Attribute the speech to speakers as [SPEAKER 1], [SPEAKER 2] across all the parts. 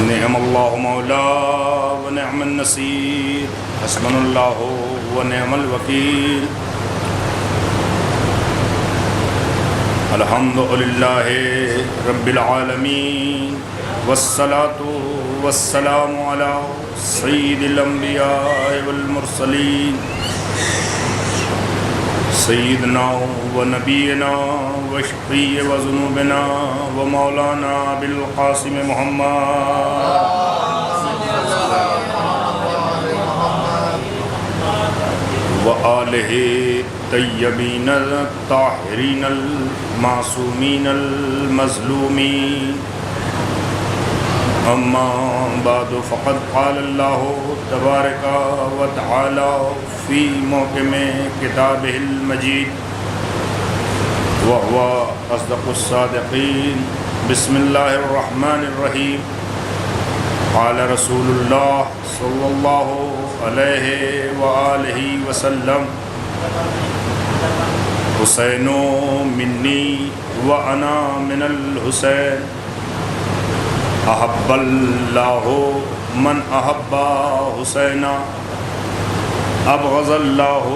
[SPEAKER 1] نعم اللہ مولا و نعم النصیر، حسبنا اللہ و نعم الوکیل۔ الحمد للہ رب العالمین، والصلاة والسلام علی سید الانبیاء والمرسلین، سیدنا و نبینا و شفیع و ذنوبنا و مولانا بالقاسم محمد و آلہ طیبین الطاہرین المعصومین المظلومین۔ اما بعد فقد قال اللہ تبارک و تعالی فی محکم کتابہ المجید وهو اصدق الصادقین۔ بسم اللہ الرحمن الرحیم۔ قال رسول اللہ صلی اللہ علیہ وآلہ وسلم: حسین منی وانا من الحسین، احب اللہ من احب حسینا، ابغض اللہ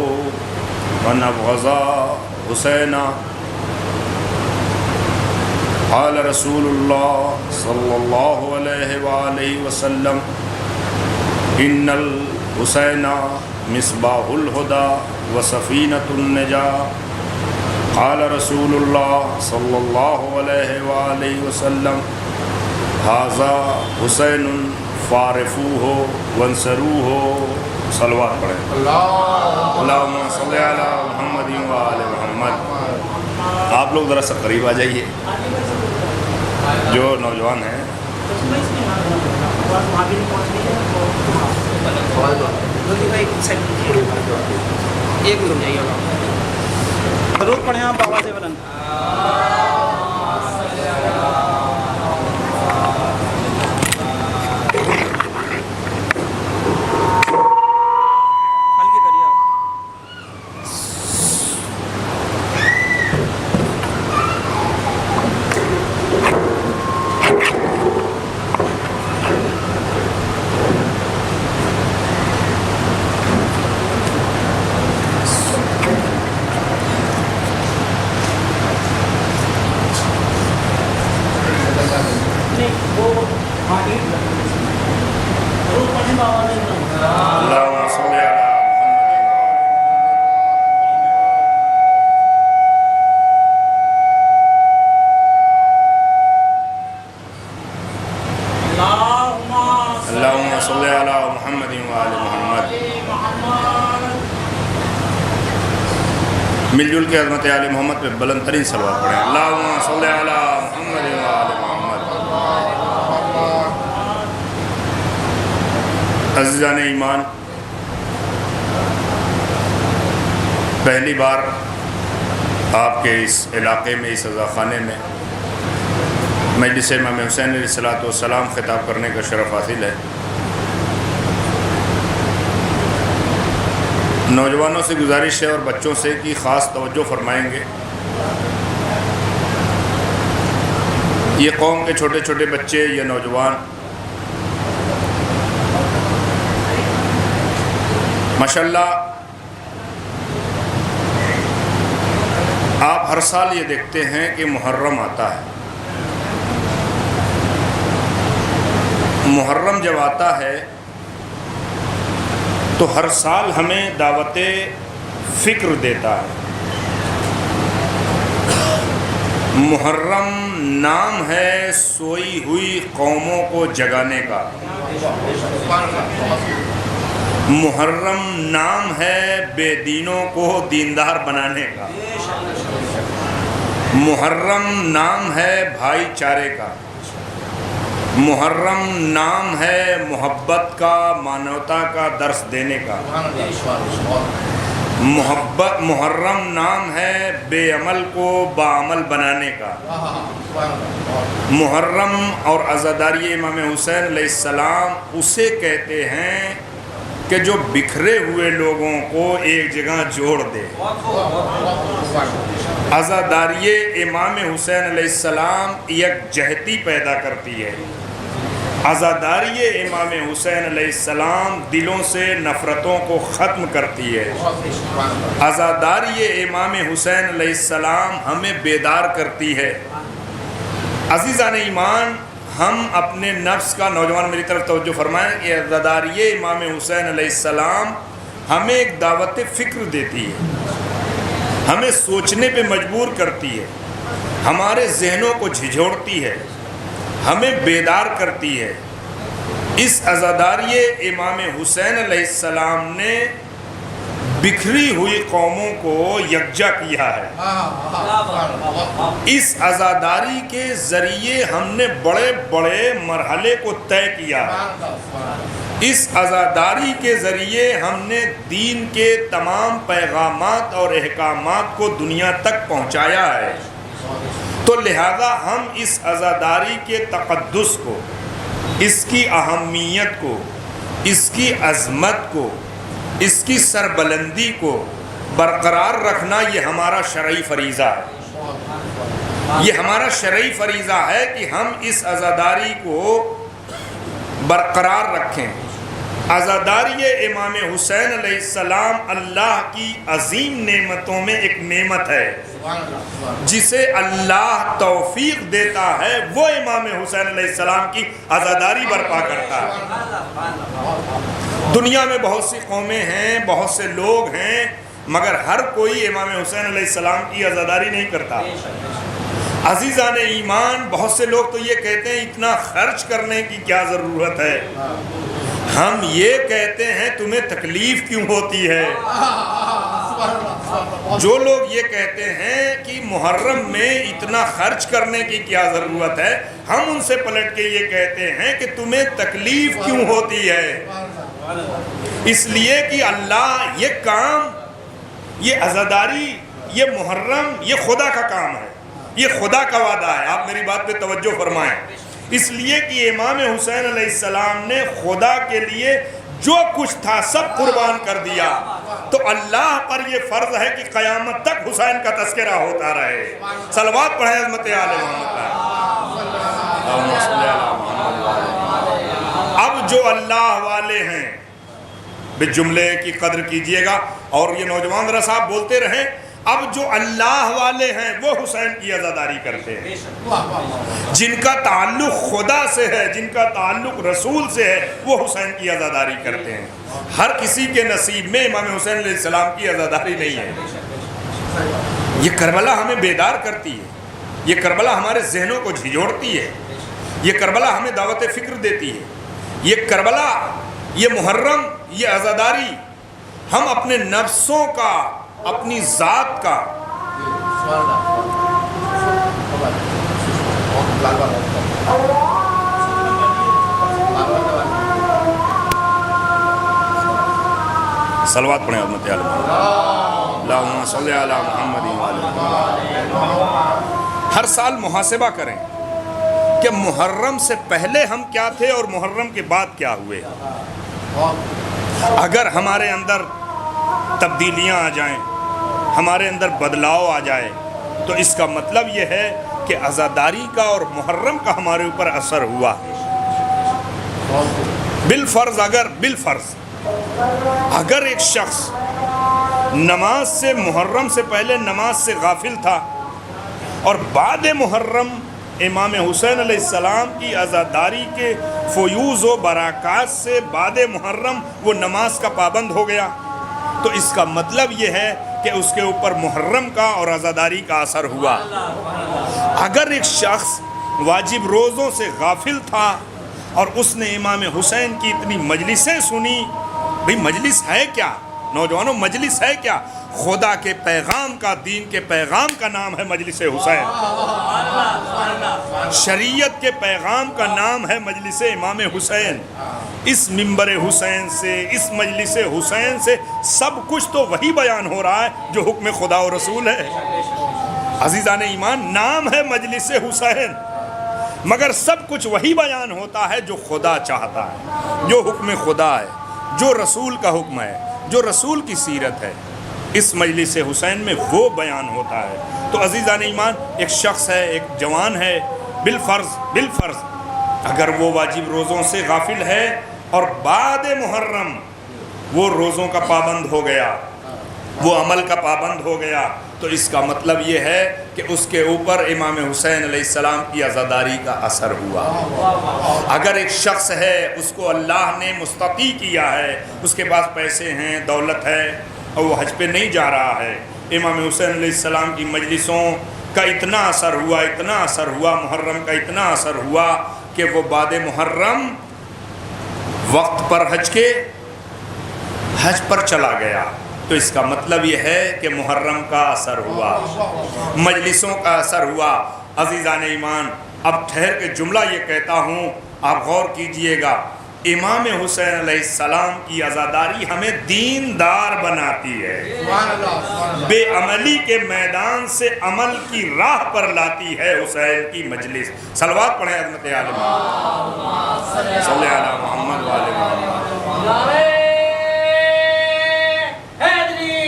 [SPEAKER 1] من ابغض حسینا۔ قال رسول اللہ صلی اللہ علیہ وآلہ وسلم: ان الحسین مصباح الہدی و سفینۃ النجاة۔ قال رسول اللہ صلی اللہ علیہ وآلہ وسلم: ھذا حسین فارفوہ وانصروہ۔ صلوات پڑھیں۔ اللہم صلی علی محمد و آل محمد۔ آپ لوگ ذرا سا قریب آ جائیے، جو نوجوان ہیں۔
[SPEAKER 2] درود پڑھیں آپ آواز بلند۔
[SPEAKER 1] مل جل کے عظمت آل محمد پہ بلند ترین صلوات پڑھیں۔ اللہم صلی علی محمد و آل محمد۔ عزیزان ایمان، پہلی بار آپ کے اس علاقے میں، اس عزاخانے میں مجلس امام حسین علیہ السلام خطاب کرنے کا شرف حاصل ہے۔ نوجوانوں سے گزارش ہے اور بچوں سے کہ خاص توجہ فرمائیں گے۔ یہ قوم کے چھوٹے چھوٹے بچے یا نوجوان ماشاءاللہ، آپ ہر سال یہ دیکھتے ہیں کہ محرم آتا ہے۔ محرم جب آتا ہے تو ہر سال ہمیں دعوت فکر دیتا ہے۔ محرم نام ہے سوئی ہوئی قوموں کو جگانے کا۔ محرم نام ہے بے دینوں کو دیندار بنانے کا۔ محرم نام ہے بھائی چارے کا۔ محرم نام ہے محبت کا، مانوتا کا درس دینے کا۔ محرم نام ہے بے عمل کو باعمل بنانے کا۔ محرم اور عزاداری امام حسین علیہ السلام اسے کہتے ہیں کہ جو بکھرے ہوئے لوگوں کو ایک جگہ جوڑ دے۔ عزاداری امام حسین علیہ السلام یک جہتی پیدا کرتی ہے۔ عزاداری امام حسین علیہ السلام دلوں سے نفرتوں کو ختم کرتی ہے. عزاداری امام حسین علیہ السلام ہمیں بیدار کرتی ہے. عزیزان ایمان، ہم اپنے نفس کا، نوجوان میری طرف توجہ فرمائیں، کہ عزاداری امام حسین علیہ السلام ہمیں ایک دعوت فکر دیتی ہے، ہمیں سوچنے پہ مجبور کرتی ہے، ہمارے ذہنوں کو جھنجھوڑتی ہے، ہمیں بیدار کرتی ہے. اس عزاداری امام حسین علیہ السلام نے بکھری ہوئی قوموں کو یکجا کیا ہے. اس عزاداری کے ذریعے ہم نے بڑے بڑے مرحلے کو طے کیا ہے. اس عزاداری کے ذریعے ہم نے دین کے تمام پیغامات اور احکامات کو دنیا تک پہنچایا ہے. تو لہذا ہم اس عزاداری کے تقدس کو، اس کی اہمیت کو، اس کی عظمت کو، اس کی سربلندی کو برقرار رکھنا یہ ہمارا شرعی فریضہ ہے. یہ ہمارا شرعی فریضہ ہے کہ ہم اس عزاداری کو برقرار رکھیں. عزاداری امام حسین علیہ السلام اللہ کی عظیم نعمتوں میں ایک نعمت ہے. جسے اللہ توفیق دیتا ہے وہ امام حسین علیہ السلام کی عزاداری برپا کرتا ہے. دنیا میں بہت سی قومیں ہیں، بہت سے لوگ ہیں، مگر ہر کوئی امام حسین علیہ السلام کی عزاداری نہیں کرتا. عزیزان ایمان، بہت سے لوگ تو یہ کہتے ہیں اتنا خرچ کرنے کی کیا ضرورت ہے. ہم یہ کہتے ہیں تمہیں تکلیف کیوں ہوتی ہے. جو لوگ یہ کہتے ہیں کہ محرم میں اتنا خرچ کرنے کی کیا ضرورت ہے، ہم ان سے پلٹ کے یہ کہتے ہیں کہ تمہیں تکلیف کیوں ہوتی ہے. اس لیے کہ اللہ یہ کام، یہ عزاداری، یہ محرم، یہ خدا کا کام ہے، یہ خدا کا وعدہ ہے. آپ میری بات پہ توجہ فرمائیں. اس لیے کہ امام حسین علیہ السلام نے خدا کے لیے جو کچھ تھا سب قربان کر دیا. تو اللہ پر یہ فرض ہے کہ قیامت تک حسین کا تذکرہ ہوتا رہے. صلوات پڑھیں عظمت آل محمد. اب جو اللہ والے ہیں، جملے کی قدر کیجئے گا اور یہ نوجوان ذرا صاحب بولتے رہیں. اب جو اللہ والے ہیں وہ حسین کی عزاداری کرتے ہیں. جن کا تعلق خدا سے ہے، جن کا تعلق رسول سے ہے، وہ حسین کی عزاداری کرتے ہیں. ہر کسی کے نصیب میں امام حسین علیہ السلام کی عزاداری نہیں ہے. یہ کربلا ہمیں بیدار کرتی ہے، یہ کربلا ہمارے ذہنوں کو جھنجھوڑتی ہے، یہ کربلا ہمیں دعوت فکر دیتی ہے. یہ کربلا، یہ محرم، یہ عزاداری ہم اپنے نفسوں کا، اپنی ذات کا صلوات پڑھیں عظمت عالم. اللہم صلی علی محمد ہر سال محاسبہ کریں کہ محرم سے پہلے ہم کیا تھے اور محرم کے بعد کیا ہوئے. اگر ہمارے اندر تبدیلیاں آ جائیں، ہمارے اندر بدلاؤ آ جائے، تو اس کا مطلب یہ ہے کہ عزاداری کا اور محرم کا ہمارے اوپر اثر ہوا. بالفرض اگر ایک شخص نماز سے، محرم سے پہلے نماز سے غافل تھا اور بعد محرم امام حسین علیہ السلام کی عزاداری کے فیوز و برکات سے بعد محرم وہ نماز کا پابند ہو گیا، تو اس کا مطلب یہ ہے کہ اس کے اوپر محرم کا اور عزاداری کا اثر ہوا. اگر ایک شخص واجب روزوں سے غافل تھا اور اس نے امام حسین کی اتنی مجلسیں سنی، بھئی مجلس ہے کیا نوجوانوں؟ مجلس ہے کیا؟ خدا کے پیغام کا، دین کے پیغام کا نام ہے مجلس حسین. شریعت کے پیغام کا نام ہے مجلس امام حسین. اس منبر حسین سے، اس مجلس حسین سے سب کچھ تو وہی بیان ہو رہا ہے جو حکم خدا و رسول ہے. عزیزان ایمان، نام ہے مجلس حسین، مگر سب کچھ وہی بیان ہوتا ہے جو خدا چاہتا ہے، جو حکم خدا ہے، جو رسول کا حکم ہے، جو رسول کی سیرت ہے. اس مجلس حسین میں وہ بیان ہوتا ہے. تو عزیزان ایمان، ایک شخص ہے، ایک جوان ہے، بالفرض اگر وہ واجب روزوں سے غافل ہے اور بعد محرم وہ روزوں کا پابند ہو گیا، وہ عمل کا پابند ہو گیا، تو اس کا مطلب یہ ہے کہ اس کے اوپر امام حسین علیہ السلام کی عزاداری کا اثر ہوا۔ اگر ایک شخص ہے، اس کو اللہ نے مستطیع کیا ہے، اس کے پاس پیسے ہیں، دولت ہے، اور وہ حج پہ نہیں جا رہا ہے، امام حسین علیہ السلام کی مجلسوں کا اتنا اثر ہوا، اتنا اثر ہوا، محرم کا اتنا اثر ہوا کہ وہ بعد محرم وقت پر حج پر چلا گیا، تو اس کا مطلب یہ ہے کہ محرم کا اثر ہوا، مجلسوں کا اثر ہوا۔ عزیزان ایمان، اب ٹھہر کے جملہ یہ کہتا ہوں، آپ غور کیجئے گا، امام حسین علیہ السلام کی عزاداری ہمیں دیندار بناتی ہے، بے عملی کے میدان سے عمل کی راہ پر لاتی ہے حسین کی مجلس۔ صلوات پڑھیں عظمت عالم صلی علی محمد وآل محمد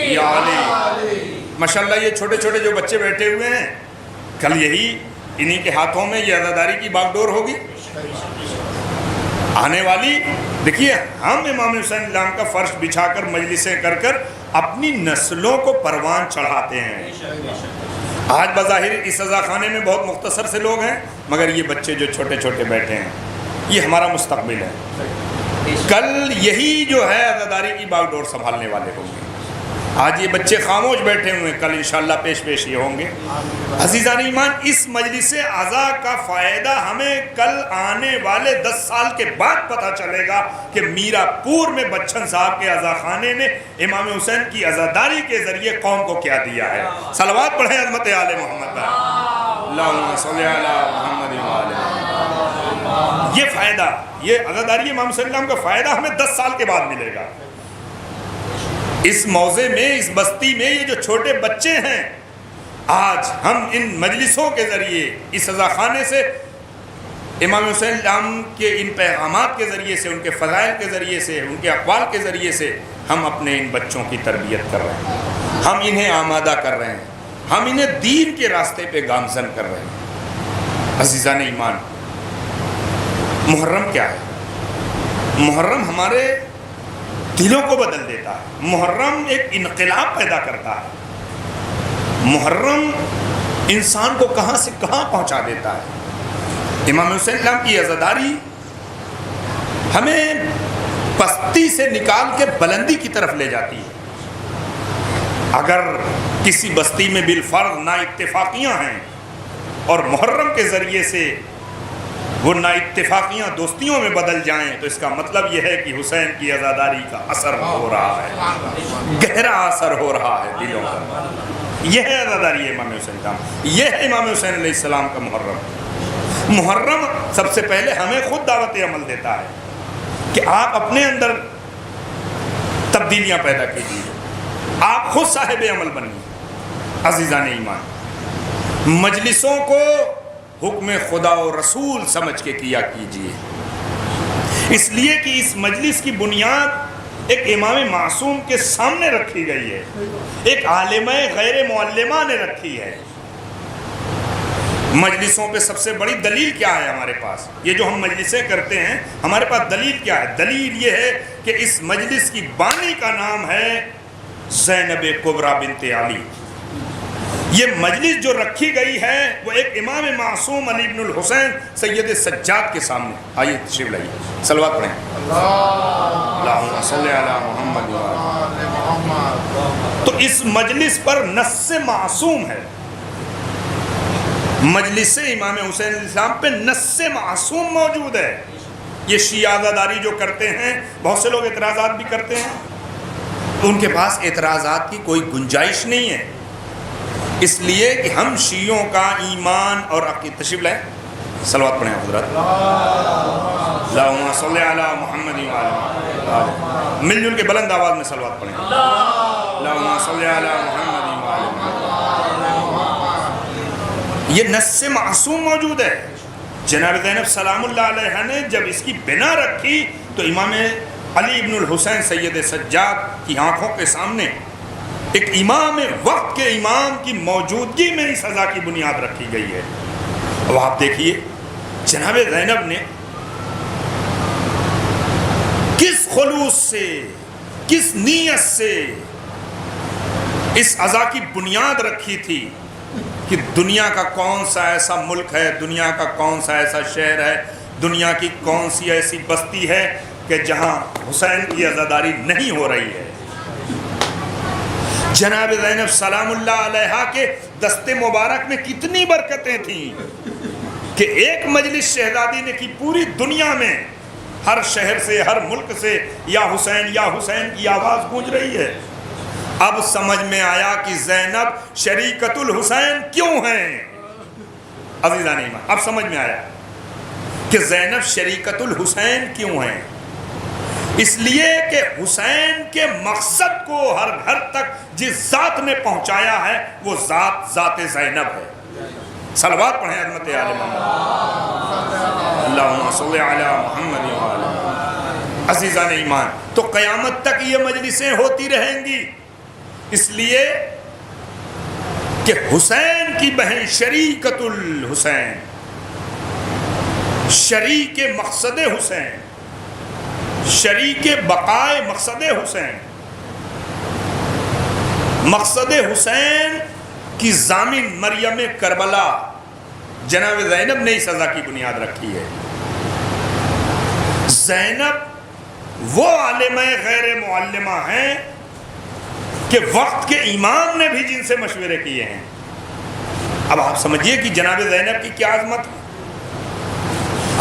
[SPEAKER 1] یا علی۔ ماشاءاللہ یہ چھوٹے چھوٹے جو بچے بیٹھے ہوئے ہیں، کل یہی انہی کے ہاتھوں میں یہ عزاداری کی باغ ڈور ہوگی آنے والی۔ دیکھیے، ہم امام حسین السلام کا فرش بچھا کر مجلسیں کر کر اپنی نسلوں کو پروان چڑھاتے ہیں۔ آج بظاہر اس عزا خانے میں بہت مختصر سے لوگ ہیں، مگر یہ بچے جو چھوٹے چھوٹے بیٹھے ہیں، یہ ہمارا مستقبل ہے۔ کل یہی جو ہے عزاداری کی باغ ڈور سنبھالنے والے ہوں گے۔ آج یہ بچے خاموش بیٹھے ہوئے ہیں، کل انشاءاللہ پیش یہ ہوں گے۔ عزیزان ایمان، اس مجلس عزا کا فائدہ ہمیں کل آنے والے 10 سال کے بعد پتہ چلے گا کہ میرا پور میں بچن صاحب کے عزا خانے نے امام حسین کی عزاداری کے ذریعے قوم کو کیا دیا ہے۔ صلوات پڑھیں عظمت آل محمد پر، اللہم صلی علی محمد وآل محمد۔ یہ فائدہ، یہ عزاداری امام حسین السلام کا فائدہ ہمیں 10 سال کے بعد ملے گا۔ اس موضع میں، اس بستی میں یہ جو چھوٹے بچے ہیں، آج ہم ان مجلسوں کے ذریعے، اس عزا خانے سے، امام حسین السلام کے ان پیغامات کے ذریعے سے، ان کے فضائل کے ذریعے سے، ان کے اقوال کے ذریعے سے ہم اپنے ان بچوں کی تربیت کر رہے ہیں، ہم انہیں آمادہ کر رہے ہیں، ہم انہیں دین کے راستے پہ گامزن کر رہے ہیں۔ عزیزان ایمان، محرم کیا ہے؟ محرم ہمارے دلوں کو بدل دیتا ہے، محرم ایک انقلاب پیدا کرتا ہے، محرم انسان کو کہاں سے کہاں پہنچا دیتا ہے۔ امام حسین السلام کی عزاداری ہمیں پستی سے نکال کے بلندی کی طرف لے جاتی ہے۔ اگر کسی بستی میں بالفرض نا اتفاقیاں ہیں اور محرم کے ذریعے سے وہ نا اتفاقیاں دوستیوں میں بدل جائیں، تو اس کا مطلب یہ ہے کہ حسین کی عزاداری کا اثر ہو رہا ہے، گہرا اثر ہو رہا ہے دلوں پر۔ یہ ہے عزاداری امام حسین السلام، یہ ہے امام حسین علیہ السلام کا محرم۔ محرم سب سے پہلے ہمیں خود دعوت عمل دیتا ہے کہ آپ اپنے اندر تبدیلیاں پیدا کیجیے، آپ خود صاحب عمل بنیے۔ عزیزان ایمان، مجلسوں کو حکم خدا و رسول سمجھ کے کیا کیجئے، اس لیے کہ اس مجلس کی بنیاد ایک امام معصوم کے سامنے رکھی گئی ہے، ایک عالمہ غیر معلمہ نے رکھی ہے۔ مجلسوں پہ سب سے بڑی دلیل کیا ہے ہمارے پاس؟ یہ جو ہم مجلسیں کرتے ہیں، ہمارے پاس دلیل کیا ہے؟ دلیل یہ ہے کہ اس مجلس کی بانی کا نام ہے زینب کبریٰ بنت علی۔ یہ مجلس جو رکھی گئی ہے وہ ایک امام معصوم علی بن الحسین سید سجاد کے سامنے۔ آئیے تشریف لائیے، صلوات پڑھیں، اللہم صلی علی محمد وآل محمد۔ تو اس مجلس پر نص معصوم ہے، مجلس امام حسین علیہ السلام پہ نص معصوم موجود ہے۔ یہ شیعہ عزاداری جو کرتے ہیں، بہت سے لوگ اعتراضات بھی کرتے ہیں، ان کے پاس اعتراضات کی کوئی گنجائش نہیں ہے، اس لیے کہ ہم شیعوں کا ایمان اور عقیدہ، تشریف لائیں، صلوات پڑھیں حضرات، اللہم صلی علی محمد وآل محمد، مل جل کے بلند آواز میں صلوات پڑھیں، اللہم صلی علی محمد وآل محمد۔ یہ نص معصوم موجود ہے۔ جناب زینب سلام اللہ علیہ نے جب اس کی بنا رکھی تو امام علی بن الحسین سید سجاد کی آنکھوں کے سامنے ایک امام وقت کے امام کی موجودگی میں اس سزا کی بنیاد رکھی گئی ہے۔ اب آپ دیکھیے، جناب زینب نے خلوص سے، کس نیت سے اس عزا کی بنیاد رکھی تھی کہ دنیا کا کون سا ایسا ملک ہے، دنیا کا کون سا ایسا شہر ہے، دنیا کی کون سی ایسی بستی ہے کہ جہاں حسین کی عزاداری نہیں ہو رہی ہے۔ جناب زینب سلام اللہ علیہا کے دست مبارک میں کتنی برکتیں تھیں کہ ایک مجلس شہزادی نے کی پوری دنیا میں ہر شہر سے، ہر ملک سے یا حسین کی آواز گونج رہی ہے۔ اب سمجھ میں آیا کہ زینب شریکت الحسین کیوں ہیں۔ عزیزان ایمان، اب سمجھ میں آیا کہ زینب شریکت الحسین کیوں ہیں۔ اس لیے کہ حسین کے مقصد کو ہر گھر تک جس ذات نے پہنچایا ہے وہ ذات زینب ہے۔ صلوات پڑھیں عظمت آل محمد، اللہم صلی علی محمد و آلہ۔ عزیزان ایمان، تو قیامت تک یہ مجلسیں ہوتی رہیں گی، اس لیے کہ حسین کی بہن شریکت الحسین، شریک مقصد حسین، شریک بقائے مقصد حسین، مقصد حسین کی ضامن مریم کربلا جناب زینب نے اس عزا کی بنیاد رکھی ہے۔ زینب وہ عالمہ غیر معلمہ ہیں کہ وقت کے امام نے بھی جن سے مشورے کیے ہیں۔ اب آپ سمجھیے کہ جناب زینب کی کیا عظمت ہے۔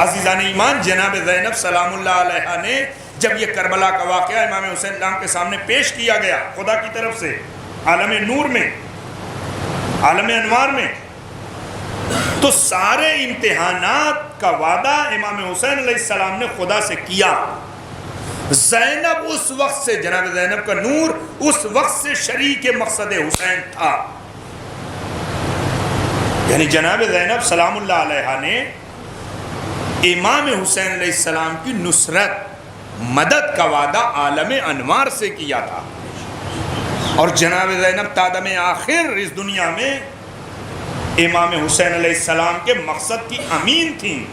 [SPEAKER 1] عزیزان ایمان، جناب زینب سلام اللہ علیہ نے جب یہ کربلا کا واقعہ امام حسین اسلام کے سامنے پیش کیا گیا خدا کی طرف سے عالم نور میں، عالم انوار میں، تو سارے امتحانات کا وعدہ امام حسین علیہ السلام نے خدا سے کیا۔ زینب اس وقت سے، جناب زینب کا نور اس وقت سے شریک مقصد حسین تھا۔ یعنی جناب زینب سلام اللہ علیہ نے امام حسین علیہ السلام کی نصرت، مدد کا وعدہ عالم انوار سے کیا تھا، اور جناب زینب تادم آخر اس دنیا میں امام حسین علیہ السلام کے مقصد کی امین تھیں۔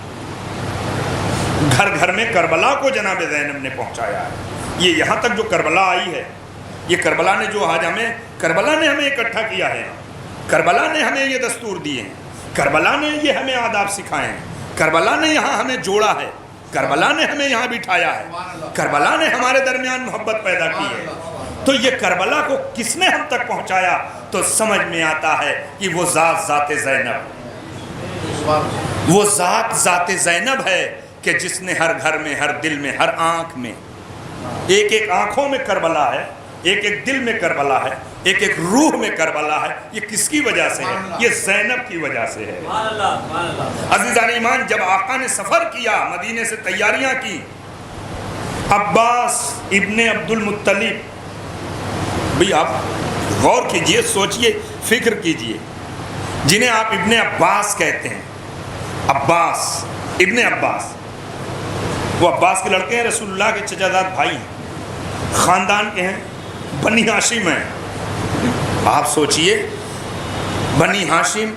[SPEAKER 1] گھر گھر میں کربلا کو جناب زینب نے پہنچایا ہے۔ یہ یہاں تک جو کربلا آئی ہے، یہ کربلا نے جو آج کربلا نے ہمیں اکٹھا کیا ہے، کربلا نے ہمیں یہ دستور دیے ہیں، کربلا نے یہ ہمیں آداب سکھائے ہیں، کربلا نے یہاں ہمیں جوڑا ہے، کربلا نے ہمیں یہاں بٹھایا ہے، کربلا نے ہمارے درمیان محبت پیدا کی ہے۔ تو یہ کربلا کو کس نے ہم تک پہنچایا؟ تو سمجھ میں آتا ہے کہ وہ ذات زینب، وہ ذات زینب ہے کہ جس نے ہر گھر میں، ہر دل میں، ہر آنکھ میں، ایک ایک آنکھوں میں کربلا ہے، ایک ایک دل میں کربلا ہے، ایک ایک روح میں کربلا ہے۔ یہ کس کی وجہ سے ہے؟ یہ زینب کی وجہ سے ہے۔ عزیزان ایمان، جب آقا نے سفر کیا، مدینے سے تیاریاں کی، عباس ابن عبد المطلب، بھئی آپ غور کیجئے، سوچئے، فکر کیجئے، جنہیں آپ ابن عباس کہتے ہیں، عباس ابن عباس، وہ عباس کے لڑکے ہیں، رسول اللہ کے چچا زاد بھائی ہیں، خاندان کے ہیں، بنی ہاشم ہیں۔ آپ سوچئے، بنی ہاشم،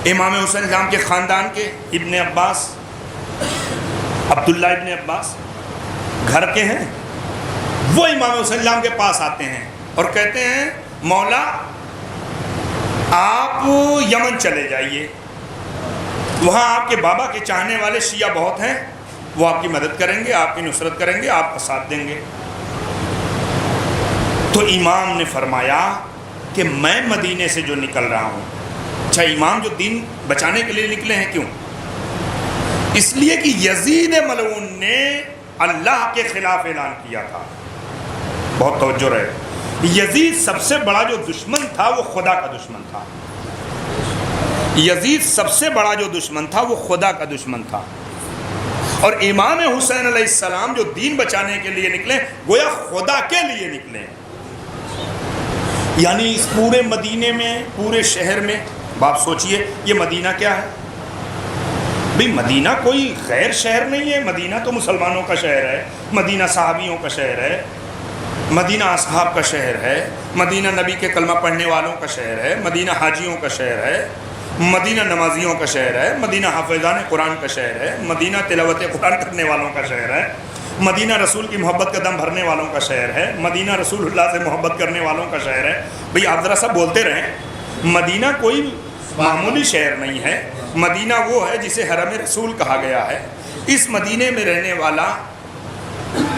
[SPEAKER 1] امام حسین اسلام کے خاندان کے ابن عباس، عبداللہ ابن عباس گھر کے ہیں، وہ امام حسین اسلام کے پاس آتے ہیں اور کہتے ہیں مولا آپ یمن چلے جائیے، وہاں آپ کے بابا کے چاہنے والے شیعہ بہت ہیں، وہ آپ کی مدد کریں گے، آپ کی نصرت کریں گے، آپ کا ساتھ دیں گے۔ تو امام نے فرمایا کہ میں مدینے سے جو نکل رہا ہوں، اچھا امام جو دین بچانے کے لیے نکلے ہیں، کیوں؟ اس لیے کہ یزید ملعون نے اللہ کے خلاف اعلان کیا تھا۔ بہت توجہ رہے، یزید سب سے بڑا جو دشمن تھا وہ خدا کا دشمن تھا۔ یزید سب سے بڑا جو دشمن تھا وہ خدا کا دشمن تھا، اور امام حسین علیہ السلام جو دین بچانے کے لیے نکلے، گویا خدا کے لیے نکلے۔ یعنی اس پورے مدینے میں، پورے شہر میں، آپ سوچئے یہ مدینہ کیا ہے؟ بھئی مدینہ کوئی غیر شہر نہیں ہے، مدینہ تو مسلمانوں کا شہر ہے، مدینہ صحابیوں کا شہر ہے، مدینہ اصحاب کا شہر ہے، مدینہ نبی کے کلمہ پڑھنے والوں کا شہر ہے، مدینہ حاجیوں کا شہر ہے، مدینہ نمازیوں کا شہر ہے، مدینہ حافظان قرآن کا شہر ہے، مدینہ تلاوت قرآن کرنے والوں کا شہر ہے، مدینہ رسول کی محبت کا دم بھرنے والوں کا شہر ہے، مدینہ رسول اللہ سے محبت کرنے والوں کا شہر ہے۔ بھئی آپ ذرا سا بولتے رہیں، مدینہ کوئی معمولی شہر نہیں ہے، مدینہ وہ ہے جسے حرم رسول کہا گیا ہے۔ اس مدینے میں رہنے والا،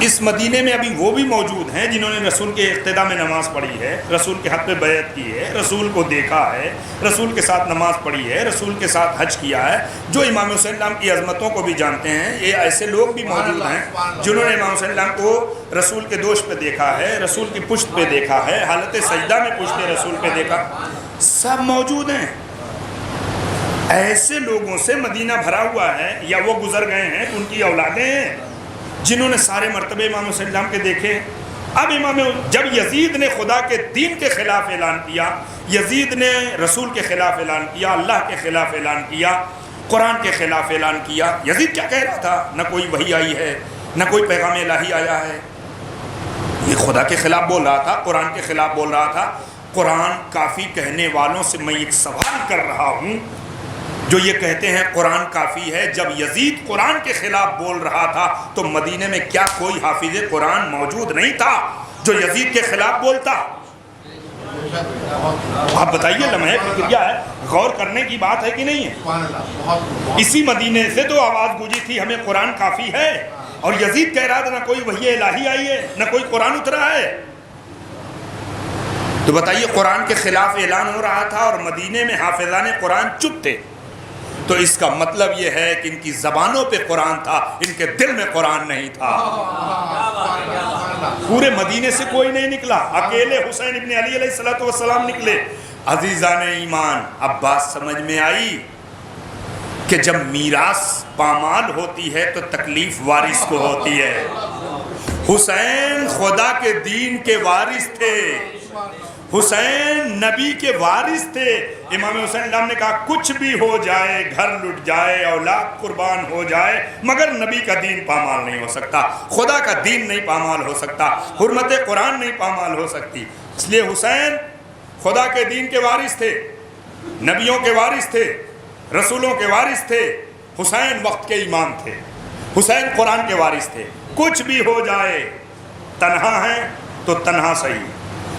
[SPEAKER 1] اس مدینے میں ابھی وہ بھی موجود ہیں جنہوں نے رسول کے اقتداء میں نماز پڑھی ہے، رسول کے حق پہ بیعت کی ہے، رسول کو دیکھا ہے، رسول کے ساتھ نماز پڑھی ہے، رسول کے ساتھ حج کیا ہے، جو امام حسین السلام کی عظمتوں کو بھی جانتے ہیں۔ یہ ایسے لوگ بھی موجود ہیں جنہوں نے امام حسین السلام کو رسول کے دوش پہ دیکھا ہے، رسول کی پشت پہ دیکھا ہے، حالت سجدہ میں پشت رسول پہ دیکھا، سب موجود ہیں۔ ایسے لوگوں سے مدینہ بھرا ہوا ہے، یا وہ گزر گئے ہیں، ان کی اولادیں ہیں جنہوں نے سارے مرتبے امام حسین السلام کے دیکھے۔ اب جب یزید نے خدا کے دین کے خلاف اعلان کیا، یزید نے رسول کے خلاف اعلان کیا، اللہ کے خلاف اعلان کیا، قرآن کے خلاف اعلان کیا، یزید کیا کہہ رہا تھا؟ نہ کوئی وحی آئی ہے، نہ کوئی پیغام الہی آیا ہے، یہ خدا کے خلاف بول رہا تھا، قرآن کے خلاف بول رہا تھا۔ قرآن کافی کہنے والوں سے میں ایک سوال کر رہا ہوں جو یہ کہتے ہیں قرآن کافی ہے، جب یزید قرآن کے خلاف بول رہا تھا تو مدینے میں کیا کوئی حافظ قرآن موجود نہیں تھا جو یزید کے خلاف بولتا؟ آپ بتائیے، لمحے فکریہ ہے، غور کرنے کی بات ہے کہ نہیں ہے؟ اسی مدینے سے تو آواز گونجی تھی ہمیں قرآن کافی ہے، اور یزید کہہ رہا تھا نہ کوئی وحی الہی آئی ہے، نہ کوئی قرآن اترا ہے۔ تو بتائیے، قرآن کے خلاف اعلان ہو رہا تھا اور مدینے میں حافظان قرآن چپ تھے، تو اس کا مطلب یہ ہے کہ ان کی زبانوں پہ قرآن تھا، ان کے دل میں قرآن نہیں تھا۔ پورے مدینے سے کوئی نہیں نکلا، اکیلے حسین ابن علی علیہ السلام نکلے۔ عزیزان ایمان، اب بات سمجھ میں آئی کہ جب میراث پامال ہوتی ہے تو تکلیف وارث کو ہوتی ہے۔ حسین خدا کے دین کے وارث تھے، حسین نبی کے وارث تھے۔ امام حسین السلام نے کہا کچھ بھی ہو جائے، گھر لٹ جائے، اولاد قربان ہو جائے، مگر نبی کا دین پامال نہیں ہو سکتا، خدا کا دین نہیں پامال ہو سکتا، حرمت قرآن نہیں پامال ہو سکتی۔ اس لیے حسین خدا کے دین کے وارث تھے، نبیوں کے وارث تھے، رسولوں کے وارث تھے۔ حسین وقت کے امام تھے، حسین قرآن کے وارث تھے۔ کچھ بھی ہو جائے، تنہا ہیں تو تنہا صحیح،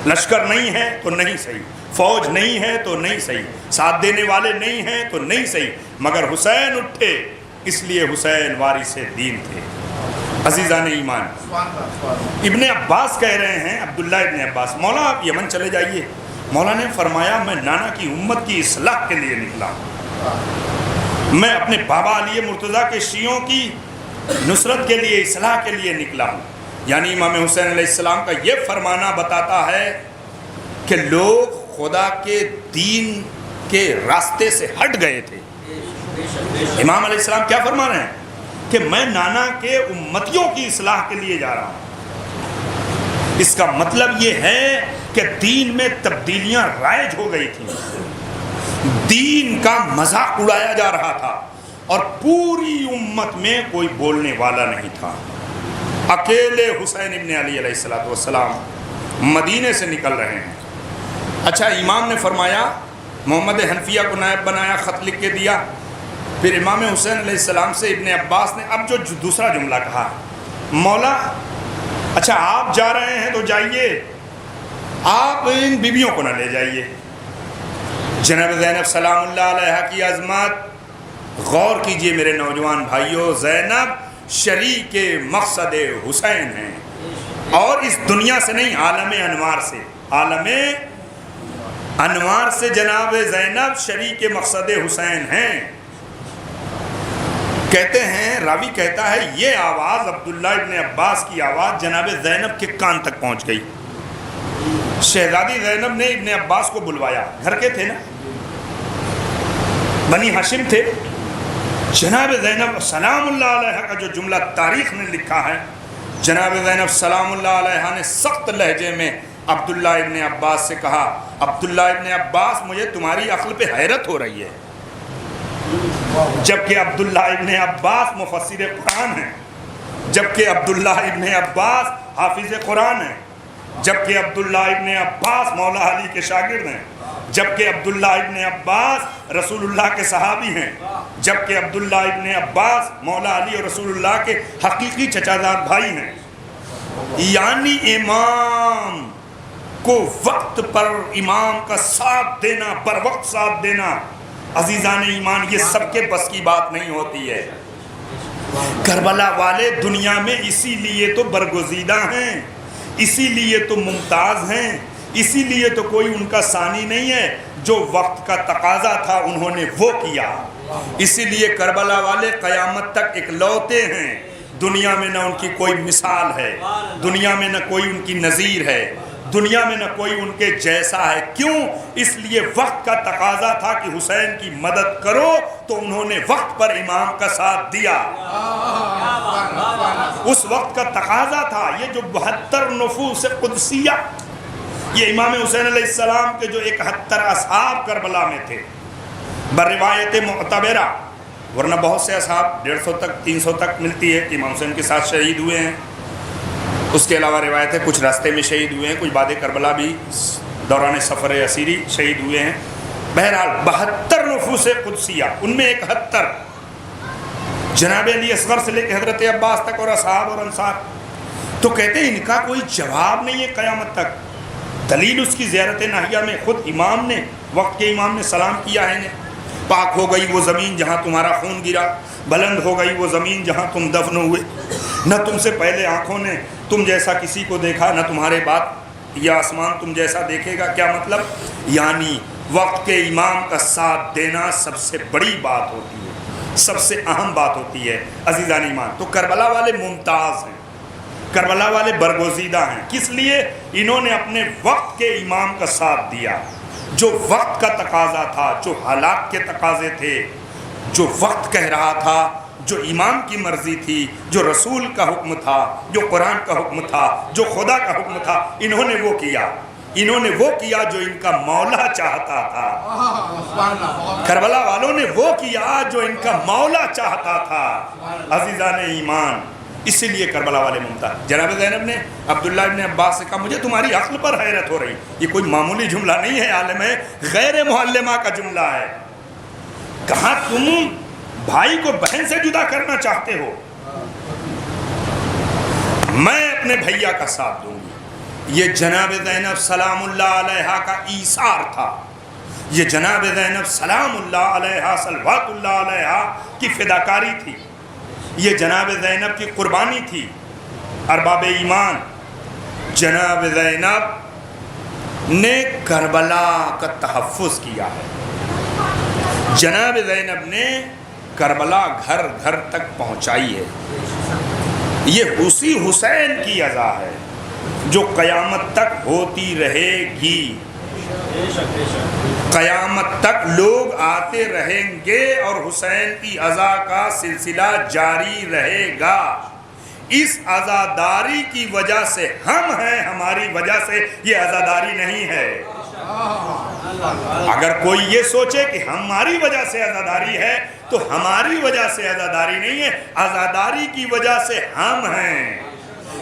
[SPEAKER 1] لشکر نہیں ہے تو نہیں صحیح، فوج نہیں ہے تو نہیں صحیح، ساتھ دینے والے نہیں ہیں تو نہیں صحیح، مگر حسین اٹھے، اس لیے حسین وارث دین تھے۔ عزیزان ایمان، ابن عباس کہہ رہے ہیں، عبداللہ ابن عباس، مولا آپ یمن چلے جائیے۔ مولا نے فرمایا میں نانا کی امت کی اصلاح کے لیے نکلا، میں اپنے بابا علی مرتضیٰ کے شیعوں کی نصرت کے لیے، اصلاح کے لیے نکلا ہوں۔ یعنی امام حسین علیہ السلام کا یہ فرمانا بتاتا ہے کہ لوگ خدا کے دین کے راستے سے ہٹ گئے تھے۔ امام علیہ السلام کیا فرما رہے ہیں کہ میں نانا کے امتیوں کی اصلاح کے لیے جا رہا ہوں۔ اس کا مطلب یہ ہے کہ دین میں تبدیلیاں رائج ہو گئی تھیں، دین کا مذاق اڑایا جا رہا تھا، اور پوری امت میں کوئی بولنے والا نہیں تھا۔ اکیلے حسین ابن علی علیہ السلام مدینے سے نکل رہے ہیں۔ اچھا، امام نے فرمایا، محمد حنفیہ کو نائب بنایا، خط لکھ کے دیا۔ پھر امام حسین علیہ السلام سے ابن عباس نے اب جو دوسرا جملہ کہا، مولا اچھا آپ جا رہے ہیں تو جائیے، آپ ان بیویوں کو نہ لے جائیے۔ جناب زینب سلام اللہ علیہ کی عظمت، غور کیجئے میرے نوجوان بھائیوں، زینب شریک مقصد حسین ہیں، اور اس دنیا سے نہیں، عالم انوار سے، عالم انوار سے جناب زینب شریک مقصد حسین ہیں۔ کہتے ہیں، راوی کہتا ہے یہ آواز عبداللہ ابن عباس کی آواز جناب زینب کے کان تک پہنچ گئی۔ شہزادی زینب نے ابن عباس کو بلوایا، گھر کے تھے نا، بنی ہاشم تھے۔ جناب زینب سلام اللہ علیہ کا جو جملہ تاریخ نے لکھا ہے، جناب زینب سلام اللہ علیہ نے سخت لہجے میں عبداللہ ابن عباس سے کہا، عبداللہ ابن عباس مجھے تمہاری عقل پہ حیرت ہو رہی ہے۔ جبکہ عبداللہ ابن عباس مفسر قرآن ہیں، جبکہ عبداللہ ابن عباس حافظ قرآن ہیں، جبکہ عبداللہ ابن عباس مولا علی کے شاگرد ہیں، جبکہ عبداللہ ابن عباس رسول اللہ کے صحابی ہیں، جبکہ عبداللہ ابن عباس مولا علی اور رسول اللہ کے حقیقی چچازاد بھائی ہیں۔ یعنی امام کو وقت پر امام کا ساتھ دینا، بر وقت ساتھ دینا، عزیزان ایمان یہ سب کے بس کی بات نہیں ہوتی ہے۔ کربلا والے دنیا میں اسی لیے تو برگزیدہ ہیں، اسی لیے تو ممتاز ہیں، اسی لیے تو کوئی ان کا ثانی نہیں ہے۔ جو وقت کا تقاضا تھا انہوں نے وہ کیا، اسی لیے کربلا والے قیامت تک اکلوتے ہیں۔ دنیا میں نہ ان کی کوئی مثال ہے، دنیا میں نہ کوئی ان کی نظیر ہے، دنیا میں نہ کوئی ان کے جیسا ہے۔ کیوں؟ اس لیے وقت کا تقاضا تھا کہ حسین کی مدد کرو، تو انہوں نے وقت پر امام کا ساتھ دیا۔ اس وقت کا تقاضا تھا۔ یہ جو 72 نفوس قدسیہ، یہ امام حسین علیہ السلام کے جو 71 اصحاب کربلا میں تھے بروایت معتبرہ، ورنہ بہت سے اصحاب 150 تک 300 تک ملتی ہے کہ امام حسین کے ساتھ شہید ہوئے ہیں۔ اس کے علاوہ روایت ہے کچھ راستے میں شہید ہوئے ہیں، کچھ بعد کربلا بھی دوران سفر اسیری شہید ہوئے ہیں۔ بہرحال 72 نفوس قدسیہ، ان میں 71 جناب علی اصغر سے لے کے حضرت عباس تک اور اصحاب اور انصار۔ تو کہتے ہیں ان کا کوئی جواب نہیں ہے قیامت تک۔ دلیل اس کی زیارت ناہیہ میں خود امام نے، وقت کے امام نے سلام کیا ہے۔ پاک ہو گئی وہ زمین جہاں تمہارا خون گرا، بلند ہو گئی وہ زمین جہاں تم دفن ہوئے، نہ تم سے پہلے آنکھوں نے تم جیسا کسی کو دیکھا، نہ تمہارے بعد یہ آسمان تم جیسا دیکھے گا۔ کیا مطلب؟ یعنی وقت کے امام کا ساتھ دینا سب سے بڑی بات ہوتی ہے، سب سے اہم بات ہوتی ہے عزیزان ایمان۔ تو کربلا والے ممتاز ہیں، کربلا والے برگزیدہ ہیں۔ کس لیے؟ انہوں نے اپنے وقت کے امام کا ساتھ دیا۔ جو وقت کا تقاضا تھا، جو حالات کے تقاضے تھے، جو وقت کہہ رہا تھا، جو امام کی مرضی تھی، جو رسول کا حکم تھا، جو قرآن کا حکم تھا، جو خدا کا حکم تھا، انہوں نے وہ کیا۔ انہوں نے وہ کیا جو ان کا مولا چاہتا تھا۔ کربلا والوں نے وہ کیا جو ان کا مولا چاہتا تھا عزیزان ایمان۔ اسی لیے کربلا والے ممتاز۔ جناب زینب نے عبداللہ ابن عباس سے کہا مجھے تمہاری عقل پر حیرت ہو رہی، یہ کوئی معمولی جملہ نہیں ہے، عالم ہے، غیر معلمہ کا جملہ ہے۔ کہا تم بھائی کو بہن سے جدا کرنا چاہتے ہو، میں اپنے بھیا کا ساتھ دوں گی۔ یہ جناب زینب سلام اللہ علیہا کا ایثار تھا، یہ جناب زینب سلام اللہ علیہا صلوات اللہ علیہا کی فداکاری تھی، یہ جناب زینب کی قربانی تھی۔ ارباب ایمان، جناب زینب نے کربلا کا تحفظ کیا ہے، جناب زینب نے کربلا گھر گھر تک پہنچائی ہے۔ یہ اسی حسین کی عزا ہے جو قیامت تک ہوتی رہے گی، قیامت تک لوگ آتے رہیں گے اور حسین کی عزا کا سلسلہ جاری رہے گا۔ اس عزاداری کی وجہ سے ہم ہیں، ہماری وجہ سے یہ عزاداری نہیں ہے۔ اگر کوئی یہ سوچے کہ ہماری وجہ سے عزاداری ہے تو ہماری وجہ سے عزاداری نہیں ہے، عزاداری کی وجہ سے ہم ہیں۔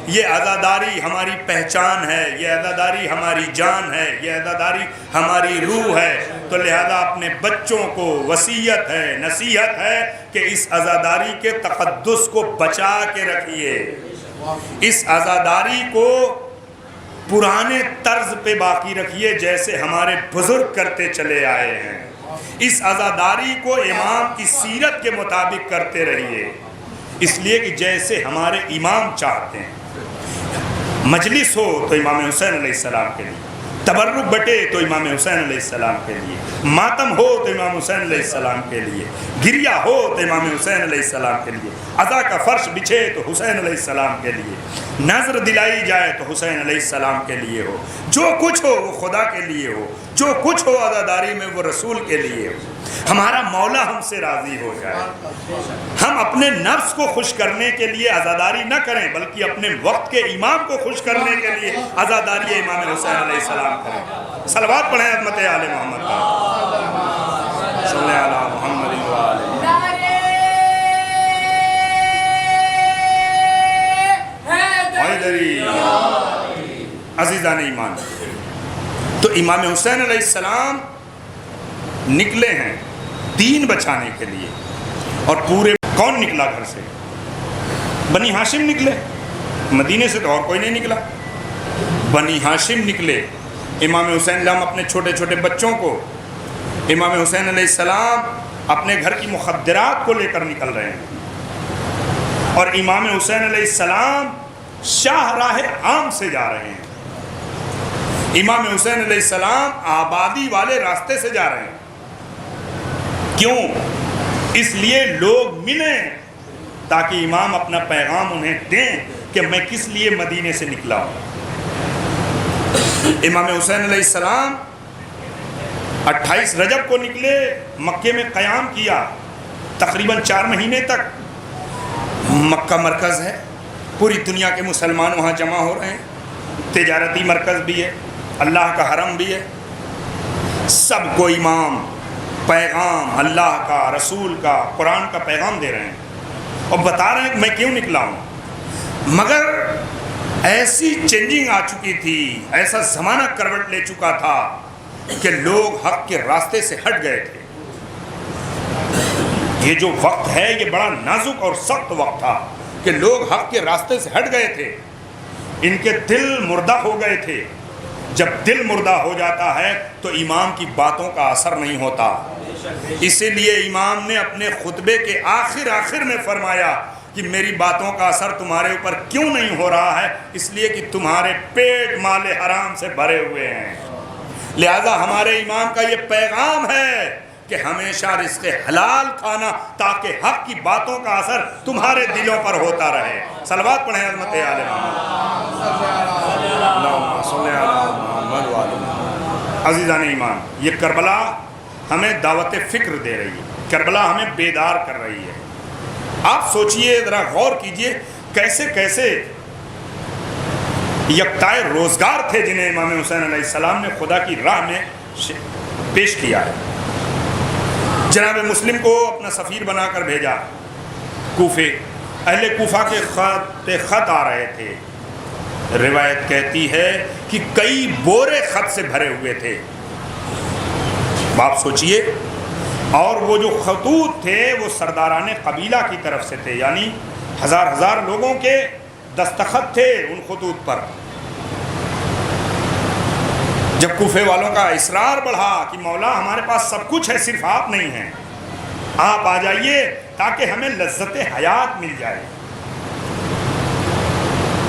[SPEAKER 1] یہ عزاداری ہماری پہچان ہے، یہ عزاداری ہماری جان ہے، یہ عزاداری ہماری روح ہے۔ تو لہذا اپنے بچوں کو وصیت ہے، نصیحت ہے کہ اس عزاداری کے تقدس کو بچا کے رکھیے، اس عزاداری کو پرانے طرز پہ باقی رکھیے جیسے ہمارے بزرگ کرتے چلے آئے ہیں۔ اس عزاداری کو امام کی سیرت کے مطابق کرتے رہیے، اس لیے کہ جیسے ہمارے امام چاہتے ہیں۔ مجلس ہو تو امام حسین علیہ السلام کے لیے، تبرک بٹے تو امام حسین علیہ السلام کے لیے، ماتم ہو تو امام حسین علیہ السلام کے لیے، گریا ہو تو امام حسین علیہ السلام کے لیے، عزا کا فرش بچھے تو حسین علیہ السلام کے لیے، نظر دلائی جائے تو حسین علیہ السلام کے لیے ہو، جو کچھ ہو وہ خدا کے لیے ہو، جو کچھ ہو عزاداری میں وہ رسول کے لیے ہو، ہمارا مولا ہم سے راضی ہو جائے۔ ہم اپنے نفس کو خوش کرنے کے لیے عزاداری نہ کریں بلکہ اپنے وقت کے امام کو خوش کرنے کے لیے عزاداری امام حسین علیہ السلام کریں۔ صلوات پڑھیں عظمت آل محمد کا، صلی علی محمد و آلہ۔ عزیزان ایمان، تو امام حسین علیہ السلام نکلے ہیں دین بچانے کے لیے. اور پورے کون نکلا گھر سے؟ بنی ہاشم نکلے. مدینے سے تو اور کوئی نہیں نکلا. بنی ہاشم نکلے. امام حسین ہم اپنے چھوٹے چھوٹے بچوں کو امام حسین علیہ السلام اپنے گھر کی مخدرات کو لے کر نکل رہے ہیں. اور امام حسین علیہ السلام شاہ راہ عام سے جا رہے ہیں. امام حسین علیہ السلام آبادی والے راستے سے جا رہے ہیں. کیوں؟ اس لیے لوگ ملیں تاکہ امام اپنا پیغام انہیں دیں کہ میں کس لیے مدینے سے نکلا ہوں. امام حسین علیہ السلام 28 رجب کو نکلے. مکے میں قیام کیا تقریباً 4 مہینے تک. مکہ مرکز ہے, پوری دنیا کے مسلمان وہاں جمع ہو رہے ہیں. تجارتی مرکز بھی ہے, اللہ کا حرم بھی ہے. سب کو امام پیغام اللہ کا, رسول کا, قرآن کا پیغام دے رہے ہیں اور بتا رہے ہیں کہ میں کیوں نکلا ہوں. مگر ایسی چینجنگ آ چکی تھی, ایسا زمانہ کروٹ لے چکا تھا کہ لوگ حق کے راستے سے ہٹ گئے تھے. یہ جو وقت ہے یہ بڑا نازک اور سخت وقت تھا کہ لوگ حق کے راستے سے ہٹ گئے تھے. ان کے دل مردہ ہو گئے تھے. جب دل مردہ ہو جاتا ہے تو امام کی باتوں کا اثر نہیں ہوتا. اسی لیے امام نے اپنے خطبے کے آخر میں فرمایا کہ میری باتوں کا اثر تمہارے اوپر کیوں نہیں ہو رہا ہے؟ اس لیے کہ تمہارے پیٹ مال حرام سے بھرے ہوئے ہیں. لہذا ہمارے امام کا یہ پیغام ہے کہ ہمیشہ رزق حلال کھانا تاکہ حق کی باتوں کا اثر تمہارے دلوں پر ہوتا رہے. صلوات پڑھیں عظمت آل محمد. عزیزان ایمان, یہ کربلا ہمیں دعوت فکر دے رہی ہے. کربلا ہمیں بیدار کر رہی ہے. آپ سوچئے, ذرا غور کیجئے کیسے کیسے یکتائے روزگار تھے جنہیں امام حسین علیہ السلام نے خدا کی راہ میں پیش کیا ہے. جناب مسلم کو اپنا سفیر بنا کر بھیجا کوفے. اہل کوفہ کے خط آ رہے تھے. روایت کہتی ہے کہ کئی بورے خط سے بھرے ہوئے تھے. آپ سوچئے, اور وہ جو خطوط تھے وہ سرداران قبیلہ کی طرف سے تھے, یعنی ہزار لوگوں کے دستخط تھے ان خطوط پر. جب کوفے والوں کا اصرار بڑھا کہ مولا ہمارے پاس سب کچھ ہے, صرف آپ نہیں ہیں, آپ آ جائیے تاکہ ہمیں لذت حیات مل جائے,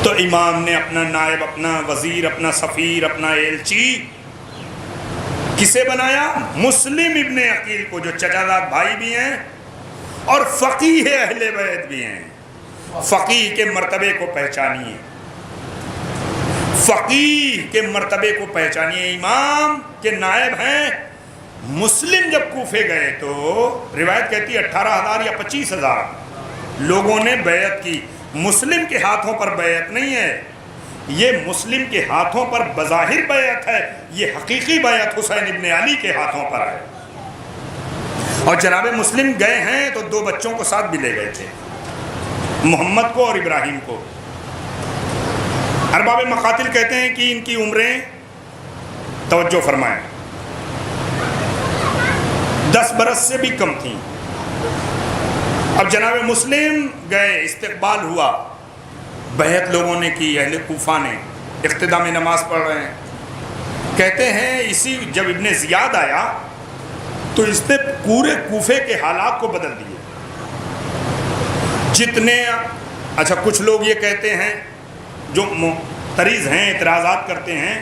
[SPEAKER 1] تو امام نے اپنا نائب, اپنا وزیر, اپنا سفیر, اپنا ایلچی کسے بنایا؟ مسلم ابن عقیل کو, جو چچازاد بھائی بھی ہیں اور فقیہ اہل بیت بھی ہیں. فقیہ کے مرتبے کو پہچانیے, فقیہ کے مرتبے کو پہچانیے. امام کے نائب ہیں. مسلم جب کوفے گئے تو روایت کہتی ہے 18,000 یا 25,000 لوگوں نے بیعت کی. مسلم کے ہاتھوں پر بیعت نہیں ہے, یہ مسلم کے ہاتھوں پر بظاہر بیعت ہے, یہ حقیقی بیعت حسین ابن علی کے ہاتھوں پر ہے. اور جناب مسلم گئے ہیں تو 2 بچوں کو ساتھ بھی لے گئے تھے, محمد کو اور ابراہیم کو. ارباب مقاتل کہتے ہیں کہ ان کی عمریں, توجہ فرمائیں, 10 برس سے بھی کم تھیں. اب جناب مسلم گئے, استقبال ہوا, بیعت لوگوں نے کی. اہل کوفہ نے اقتدا میں نماز پڑھ رہے ہیں. کہتے ہیں اسی جب ابن زیاد آیا تو اس نے پورے کوفے کے حالات کو بدل دیے. جتنے, اچھا کچھ لوگ یہ کہتے ہیں جو معترض ہیں, اعتراضات کرتے ہیں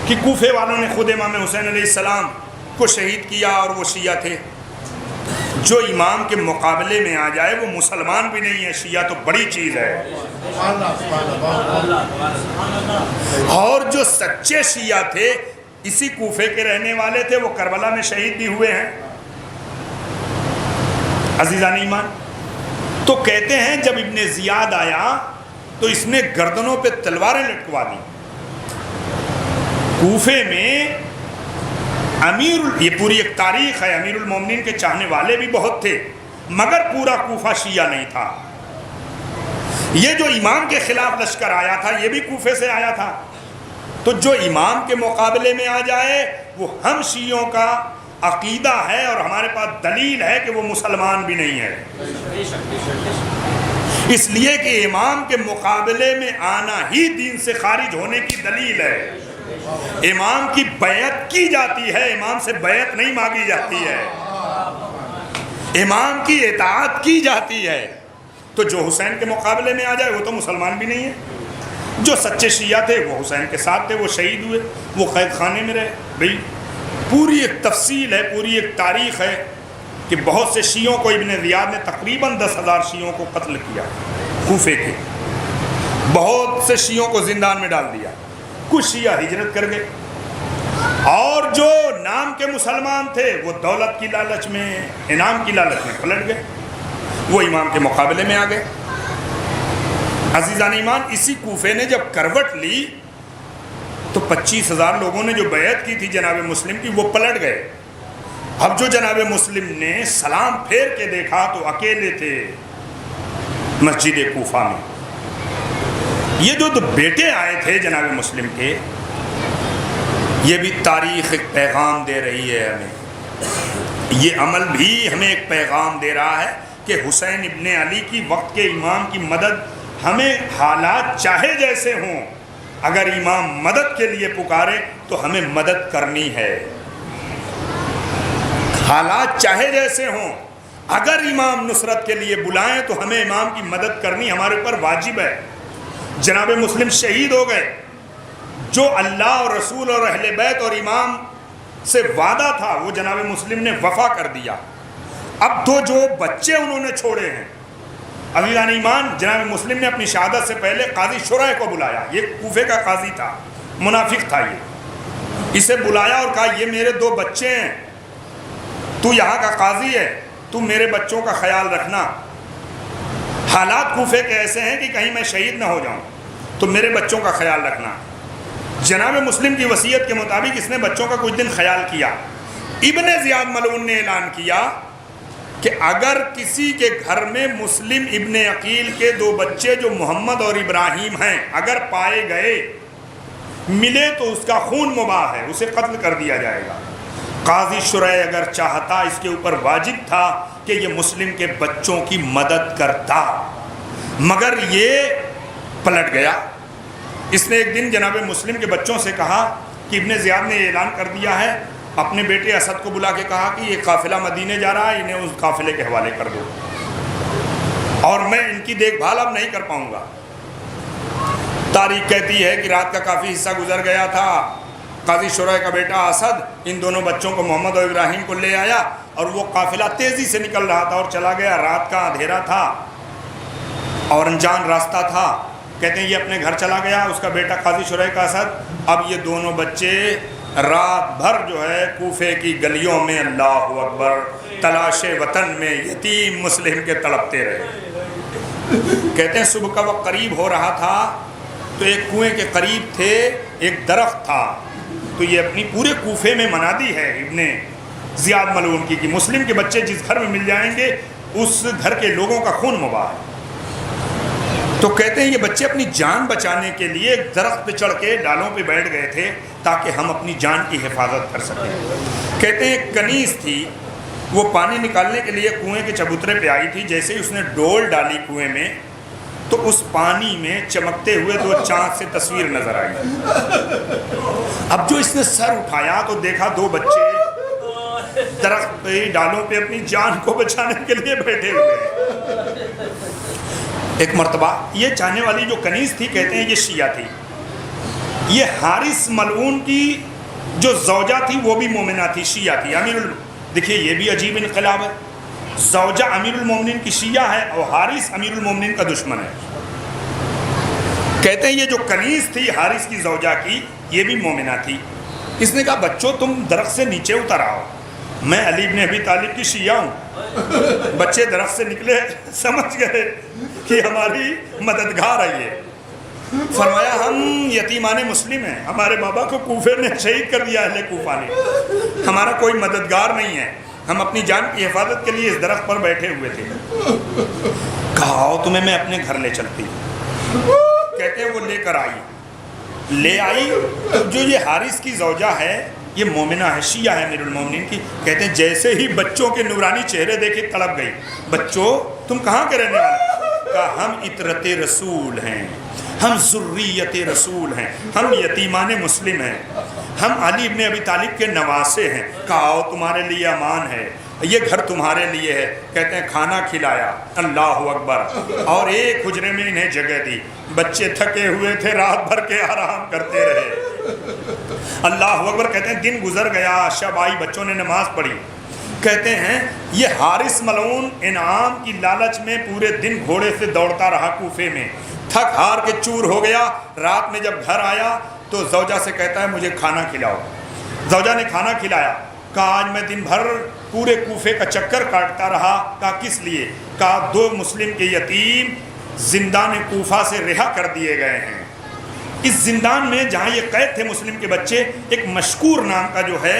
[SPEAKER 1] کہ کوفے والوں نے خود امام حسین علیہ السلام کو شہید کیا اور وہ شیعہ تھے. جو امام کے مقابلے میں آ جائے وہ مسلمان بھی نہیں ہے, شیعہ تو بڑی چیز ہے. اور جو سچے شیعہ تھے اسی کوفے کے رہنے والے تھے, وہ کربلا میں شہید بھی ہوئے ہیں. عزیزان ایمان, تو کہتے ہیں جب ابن زیاد آیا تو اس نے گردنوں پہ تلواریں لٹکوا دی. کوفے میں یہ پوری ایک تاریخ ہے, امیر المومنین کے چاہنے والے بھی بہت تھے مگر پورا کوفہ شیعہ نہیں تھا. یہ جو امام کے خلاف لشکر آیا تھا یہ بھی کوفے سے آیا تھا. تو جو امام کے مقابلے میں آ جائے وہ ہم شیعوں کا عقیدہ ہے اور ہمارے پاس دلیل ہے کہ وہ مسلمان بھی نہیں ہے، اس لیے کہ امام کے مقابلے میں آنا ہی دین سے خارج ہونے کی دلیل ہے۔ امام کی بیعت کی جاتی ہے، امام سے بیعت نہیں مانگی جاتی ہے، امام کی اطاعت کی جاتی ہے۔ تو جو حسین کے مقابلے میں آ جائے وہ تو مسلمان بھی نہیں ہے۔ جو سچے شیعہ تھے وہ حسین کے ساتھ تھے، وہ شہید ہوئے، وہ قید خانے میں رہے۔ بھئی پوری ایک تفصیل ہے، پوری ایک تاریخ ہے کہ بہت سے شیعوں کو ابن زیاد نے تقریباً 10,000 شیعوں کو قتل کیا کوفے کے، بہت سے شیعوں کو زندان میں ڈال دیا، کچھ شیعہ ہجرت کر گئے، اور جو نام کے مسلمان تھے وہ دولت کی لالچ میں، انعام کی لالچ میں پلٹ گئے، وہ امام کے مقابلے میں آ گئے۔ عزیزان ایمان، اسی کوفے نے جب کروٹ لی تو 25,000 لوگوں نے جو بیعت کی تھی جناب مسلم کی وہ پلٹ گئے۔ اب جو جناب مسلم نے سلام پھیر کے دیکھا تو اکیلے تھے مسجد کوفہ میں۔ یہ جو دو بیٹے آئے تھے جناب مسلم کے، یہ بھی تاریخ ایک پیغام دے رہی ہے ہمیں، یہ عمل بھی ہمیں ایک پیغام دے رہا ہے کہ حسین ابن علی کی وقت کے امام کی مدد، ہمیں حالات چاہے جیسے ہوں، اگر امام مدد کے لیے پکارے تو ہمیں مدد کرنی ہے۔ حالات چاہے جیسے ہوں، اگر امام نصرت کے لیے بلائیں تو ہمیں امام کی مدد کرنی ہمارے اوپر واجب ہے۔ جناب مسلم شہید ہو گئے، جو اللہ اور رسول اور اہل بیت اور امام سے وعدہ تھا وہ جناب مسلم نے وفا کر دیا۔ اب تو جو بچے انہوں نے چھوڑے ہیں، عزیزان ایمان، جناب مسلم نے اپنی شہادت سے پہلے قاضی شرح کو بلایا، یہ کوفے کا قاضی تھا، منافق تھا، یہ اسے بلایا اور کہا یہ میرے 2 بچے ہیں، تو یہاں کا قاضی ہے، تو میرے بچوں کا خیال رکھنا، حالات کوفے کے ایسے ہیں کہ کہیں میں شہید نہ ہو جاؤں، تو میرے بچوں کا خیال رکھنا۔ جناب مسلم کی وصیت کے مطابق اس نے بچوں کا کچھ دن خیال کیا۔ ابن زیاد ملعون نے اعلان کیا کہ اگر کسی کے گھر میں مسلم ابن عقیل کے 2 بچے جو محمد اور ابراہیم ہیں اگر پائے گئے، ملے تو اس کا خون مباح ہے، اسے قتل کر دیا جائے گا۔ قاضی شرح اگر چاہتا اس کے اوپر واجب تھا کہ یہ مسلم کے بچوں کی مدد کرتا، مگر یہ پلٹ گیا۔ اس نے ایک دن جناب مسلم کے بچوں سے کہا کہ ابن زیاد نے اعلان کر دیا ہے، اپنے بیٹے اسد کو بلا کے کہا کہ یہ قافلہ مدینے جا رہا ہے، انہیں اس قافلے کے حوالے کر دو، اور میں ان کی دیکھ بھال اب نہیں کر پاؤں گا۔ تاریخ کہتی ہے کہ رات کا کافی حصہ گزر گیا تھا، قاضی شرح کا بیٹا اسد ان دونوں بچوں کو محمد اور ابراہیم کو لے آیا، اور وہ قافلہ تیزی سے نکل رہا تھا اور چلا گیا۔ رات کا اندھیرا تھا اور انجان راستہ تھا، کہتے ہیں یہ اپنے گھر چلا گیا، اس کا بیٹا قاضی شرح کا اسد۔ اب یہ دونوں بچے رات بھر جو ہے کوفے کی گلیوں میں اللہ اکبر تلاش وطن میں یتیم مسلم کے تڑپتے رہے۔ کہتے ہیں صبح کا وقت قریب ہو رہا تھا تو ایک کنویں کے قریب تھے، ایک درخت تھا، تو یہ اپنی پورے کوفے میں منادی ہے ابن زیاد ملعون کی کہ مسلم کے بچے جس گھر میں مل جائیں گے اس گھر کے لوگوں کا خون مباح ہے۔ تو کہتے ہیں یہ بچے اپنی جان بچانے کے لیے ایک درخت پہ چڑھ کے ڈالوں پہ بیٹھ گئے تھے تاکہ ہم اپنی جان کی حفاظت کر سکیں۔ کہتے ہیں ایک کنیز تھی، وہ پانی نکالنے کے لیے کنویں کے چبوترے پہ آئی تھی، جیسے ہی اس نے ڈول ڈالی کنویں میں تو اس پانی میں چمکتے ہوئے 2 چاند سے تصویر نظر آئی۔ اب جو اس نے سر اٹھایا تو دیکھا 2 بچے درخت پہ ڈالوں پہ اپنی جان کو بچانے کے لیے بیٹھے ہوئے۔ ایک مرتبہ یہ چاہنے والی جو کنیز تھی، کہتے ہیں یہ شیعہ تھی، یہ حارث ملعون کی جو زوجہ تھی وہ بھی مومنہ تھی، شیعہ تھی۔ دیکھیے یہ بھی عجیب انقلاب ہے، زوجہ امیر المومنین کی شیعہ ہے اور حارث امیر المومنین کا دشمن ہے۔ کہتے ہیں یہ جو کنیز تھی حارث کی زوجہ کی، یہ بھی مومنہ تھی۔ اس نے کہا بچوں تم درخت سے نیچے اتر آؤ، میں علی بن ابی طالب کی شیعہ ہوں۔ بچے درخت سے نکلے، سمجھ گئے کہ ہماری مددگار ہے یہ۔ فرمایا ہم یتیمان مسلم ہیں، ہمارے بابا کو کوفے نے شہید کر دیا، اہل کوفہ نے، ہمارا کوئی مددگار نہیں ہے، ہم اپنی جان کی حفاظت کے لیے اس درخت پر بیٹھے ہوئے تھے۔ کہا آؤ تمہیں میں اپنے گھر لے چلتی ہوں۔ کہتے ہیں وہ لے کر آئی، لے آئی تو جو یہ حارث کی زوجہ ہے یہ مومنہ ہے، شیعہ ہے امیر المومنین کی. کہتے ہیں جیسے ہی بچوں کے نورانی چہرے دیکھے تڑپ گئی. بچوں تم کہاں کے رہنے والے؟ کہا ہم اطرت رسول ہیں، ہم ذریت رسول ہیں، ہم یتیمان مسلم ہیں، ہم علی ابن ابی طالب کے نواسے ہیں. کہا آؤ تمہارے لیے امان ہے، یہ گھر تمہارے لیے ہے. کہتے ہیں کھانا کھلایا، اللہ اکبر، اور ایک حجرے میں انہیں جگہ دی. بچے تھکے ہوئے تھے، رات بھر کے آرام کرتے رہے. اللہ اکبر. کہتے ہیں دن گزر گیا، شب آئی، بچوں نے نماز پڑھی. کہتے ہیں یہ حارث ملعون انعام کی لالچ میں پورے دن گھوڑے سے دوڑتا رہا کوفے میں، تھک ہار کے چور ہو گیا. رات میں جب گھر آیا تو زوجہ سے کہتا ہے مجھے کھانا کھلاؤ. زوجہ نے کھانا کھلایا. کہا آج میں دن بھر پورے کوفے کا چکر کاٹتا رہا. کہا کس لیے؟ کہا 2 مسلم کے یتیم زندان کوفہ سے رہا کر دیے گئے ہیں. اس زندان میں جہاں یہ قید تھے مسلم کے بچے، ایک مشکور نام کا جو ہے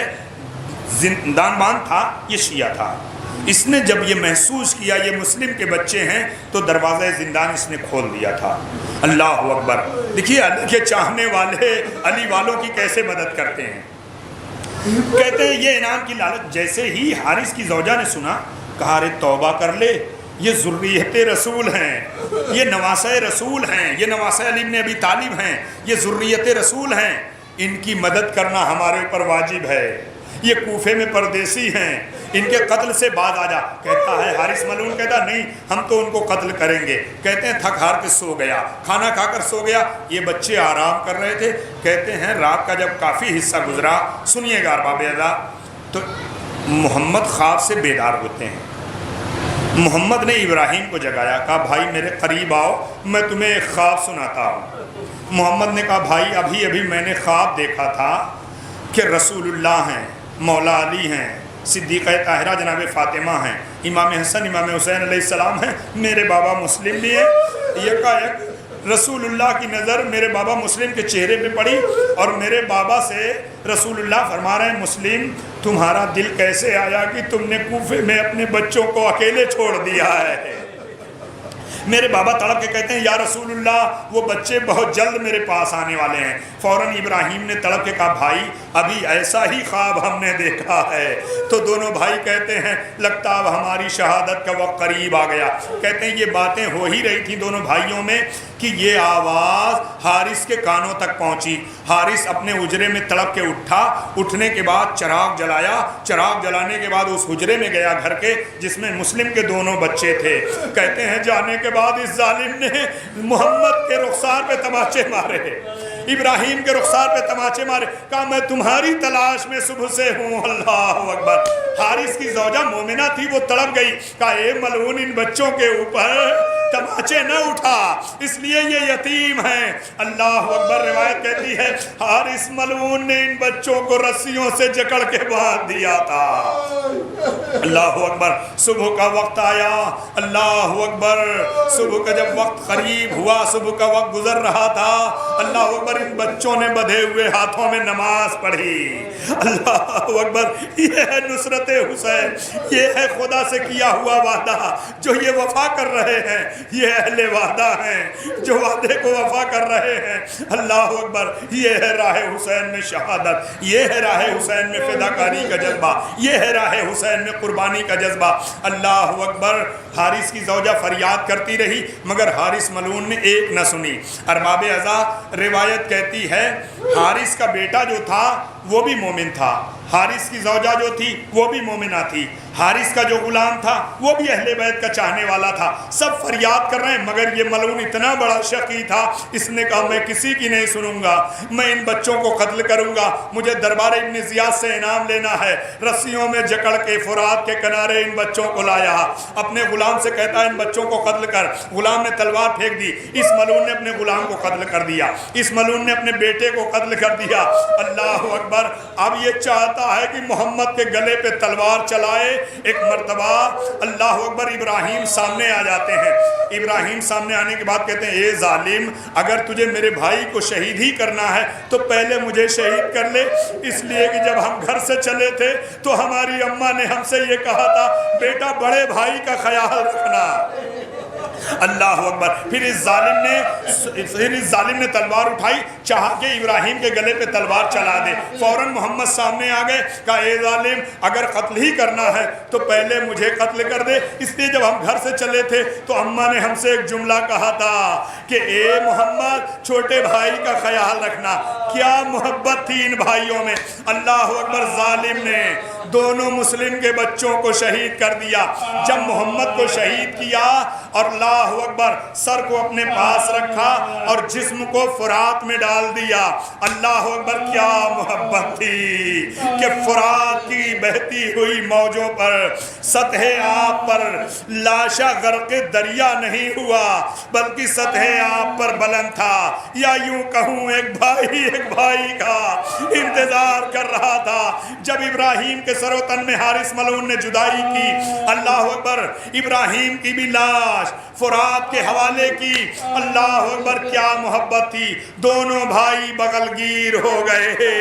[SPEAKER 1] زندان بان تھا، یہ شیعہ تھا. اس نے جب یہ محسوس کیا یہ مسلم کے بچے ہیں تو دروازہ زندان اس نے کھول دیا تھا. اللہ اکبر. دیکھیے علی کے چاہنے والے علی والوں کی کیسے مدد کرتے ہیں. کہتے ہیں یہ انعام کی لالچ. جیسے ہی حارث کی زوجہ نے سنا، کہا ارے توبہ کر لے، یہ ذریت رسول ہیں، یہ نواسہ رسول ہیں، یہ نواسہ علی بن ابی طالب ہیں، یہ ذریت رسول ہیں، ان کی مدد کرنا ہمارے اوپر واجب ہے. یہ کوفے میں پردیسی ہیں، ان کے قتل سے باز آ جا. کہتا ہے حارث ملعون کہتا نہیں ہم تو ان کو قتل کریں گے. کہتے ہیں تھک ہار کے سو گیا، کھانا کھا کر سو گیا. یہ بچے آرام کر رہے تھے. کہتے ہیں رات کا جب کافی حصہ گزرا، سنیے گا ارباب اعضاء، تو محمد خواب سے بیدار ہوتے ہیں. محمد نے ابراہیم کو جگایا. کہا بھائی میرے قریب آؤ، میں تمہیں ایک خواب سناتا ہوں. محمد نے کہا بھائی ابھی ابھی میں نے خواب دیکھا تھا کہ رسول اللہ ہیں، مولا علی ہیں، صدیقہ طاہرہ جناب فاطمہ ہیں، امام حسن امام حسین علیہ السلام ہیں، میرے بابا مسلم بھی ہیں. یکایک رسول اللہ کی نظر میرے بابا مسلم کے چہرے پہ پڑی اور میرے بابا سے رسول اللہ فرما رہے ہیں مسلم تمہارا دل کیسے آیا کہ تم نے کوفے میں اپنے بچوں کو اکیلے چھوڑ دیا ہے. میرے بابا تڑپ کے کہتے ہیں یا رسول اللہ وہ بچے بہت جلد میرے پاس آنے والے ہیں. فوراً ابراہیم نے تڑپ کے کہا بھائی ابھی ایسا ہی خواب ہم نے دیکھا ہے. تو دونوں بھائی کہتے ہیں لگتا اب ہماری شہادت کا وقت قریب آ گیا. کہتے ہیں یہ باتیں ہو ہی رہی تھیں دونوں بھائیوں میں کہ یہ آواز حارث کے کانوں تک پہنچی. حارث اپنے حجرے میں تڑپ کے اٹھا. اٹھنے کے بعد چراغ جلایا. چراغ جلانے کے بعد اس حجرے میں گیا گھر کے جس میں مسلم کے دونوں بچے تھے. کہتے ہیں جانے کے بعد اس ظالم نے محمد کے رخسار پہ تماچے مارے، ابراہیم کے رخسار پہ تماچے مارے. کہا میں تمہاری تلاش میں صبح سے ہوں. اللہ اکبر. حارث کی زوجہ مومنہ تھی، وہ تڑپ گئی. کہا اے ملعون ان بچوں کے اوپر تماچے نہ اٹھا، اس لیے یہ یتیم ہیں. اللہ اکبر. روایت کہتی ہے حارث ملعون نے ان بچوں کو رسیوں سے جکڑ کے باندھ دیا تھا. اللہ اکبر. صبح کا وقت آیا. اللہ اکبر. صبح کا جب وقت قریب ہوا، صبح کا وقت گزر رہا تھا. اللہ اکبر. ان بچوں نے بدھے ہوئے ہاتھوں میں نماز پڑھی. اللہ اکبر. یہ ہے نصرت حسین، یہ ہے خدا سے کیا ہوا وعدہ جو یہ وفا کر رہے ہیں. یہ اہل وعدہ ہیں جو وعدے کو وفا کر رہے ہیں. اللہ اکبر. یہ ہے راہ حسین میں شہادت، یہ ہے راہ حسین میں فداکاری کا جذبہ، یہ ہے راہ حسین میں قربانی کا جذبہ. اللہ اکبر. حارث کی زوجہ فریاد کرتی رہی مگر حارث ملعون نے ایک نہ سنی. ارباب اعضاء روایت کہتی ہے حارث کا بیٹا جو تھا وہ بھی مومن تھا، حارث کی زوجہ جو تھی وہ بھی مومنہ تھی، حارث کا جو غلام تھا وہ بھی اہل بیت کا چاہنے والا تھا. سب فریاد کر رہے ہیں مگر یہ ملعون اتنا بڑا شقی تھا، اس نے کہا میں کسی کی نہیں سنوں گا، میں ان بچوں کو قتل کروں گا. مجھے دربار ابن زیاد سے انعام لینا ہے. رسیوں میں جکڑ کے فرات کے کنارے ان بچوں کو لایا. اپنے غلام سے کہتا ہے ان بچوں کو قتل کر. غلام نے تلوار پھینک دی. اس ملعون نے اپنے غلام کو قتل کر دیا، اس ملعون نے اپنے بیٹے کو قتل کر دیا. اللہ اکبر. اب یہ چاہتا ہے کہ محمد کے گلے پہ تلوار چلائے. ایک مرتبہ اللہ اکبر ابراہیم سامنے آ جاتے ہیں. ابراہیم سامنے آنے کے بعد کہتے ہیں اے ظالم اگر تجھے میرے بھائی کو شہید ہی کرنا ہے تو پہلے مجھے شہید کر لے، اس لیے کہ جب ہم گھر سے چلے تھے تو ہماری اماں نے ہم سے یہ کہا تھا بیٹا بڑے بھائی کا خیال رکھنا. اللہ اکبر. پھر اس ظالم نے تلوار اٹھائی, چاہا کہ ابراہیم کے گلے پہ تلوار چلا دے. فوراً محمد سامنے آ گئے, کہا اے ظالم اگر قتل ہی کرنا ہے تو پہلے مجھے قتل کر دے. اس لیے جب ہم گھر سے چلے تھے تو اماں نے ہم سے ایک جملہ کہا تھا کہ اے محمد چھوٹے بھائی کا خیال رکھنا. کیا محبت تھی ان بھائیوں میں. اللہ اکبر. ظالم نے دونوں مسلم کے بچوں کو شہید کر دیا. جب محمد کو شہید کیا اور اللہ اکبر سر کو اپنے پاس رکھا اور جسم کو فرات میں ڈال دیا. اللہ اکبر. کیا محبت تھی کہ فرات کی بہتی ہوئی موجوں پر سطح آب پر لاشا غرق دریا نہیں ہوا بلکہ سطح آب پر بلند تھا. یا یوں کہوں ایک بھائی کا انتظار کر رہا تھا. جب ابراہیم کے سر و تن میں حارث ملعون نے جدائی کی, اللہ اکبر, ابراہیم کی بھی لاش فرات کے حوالے کی. اللہ اکبر. کیا محبت تھی. دونوں بھائی بغل گیر ہو گئے.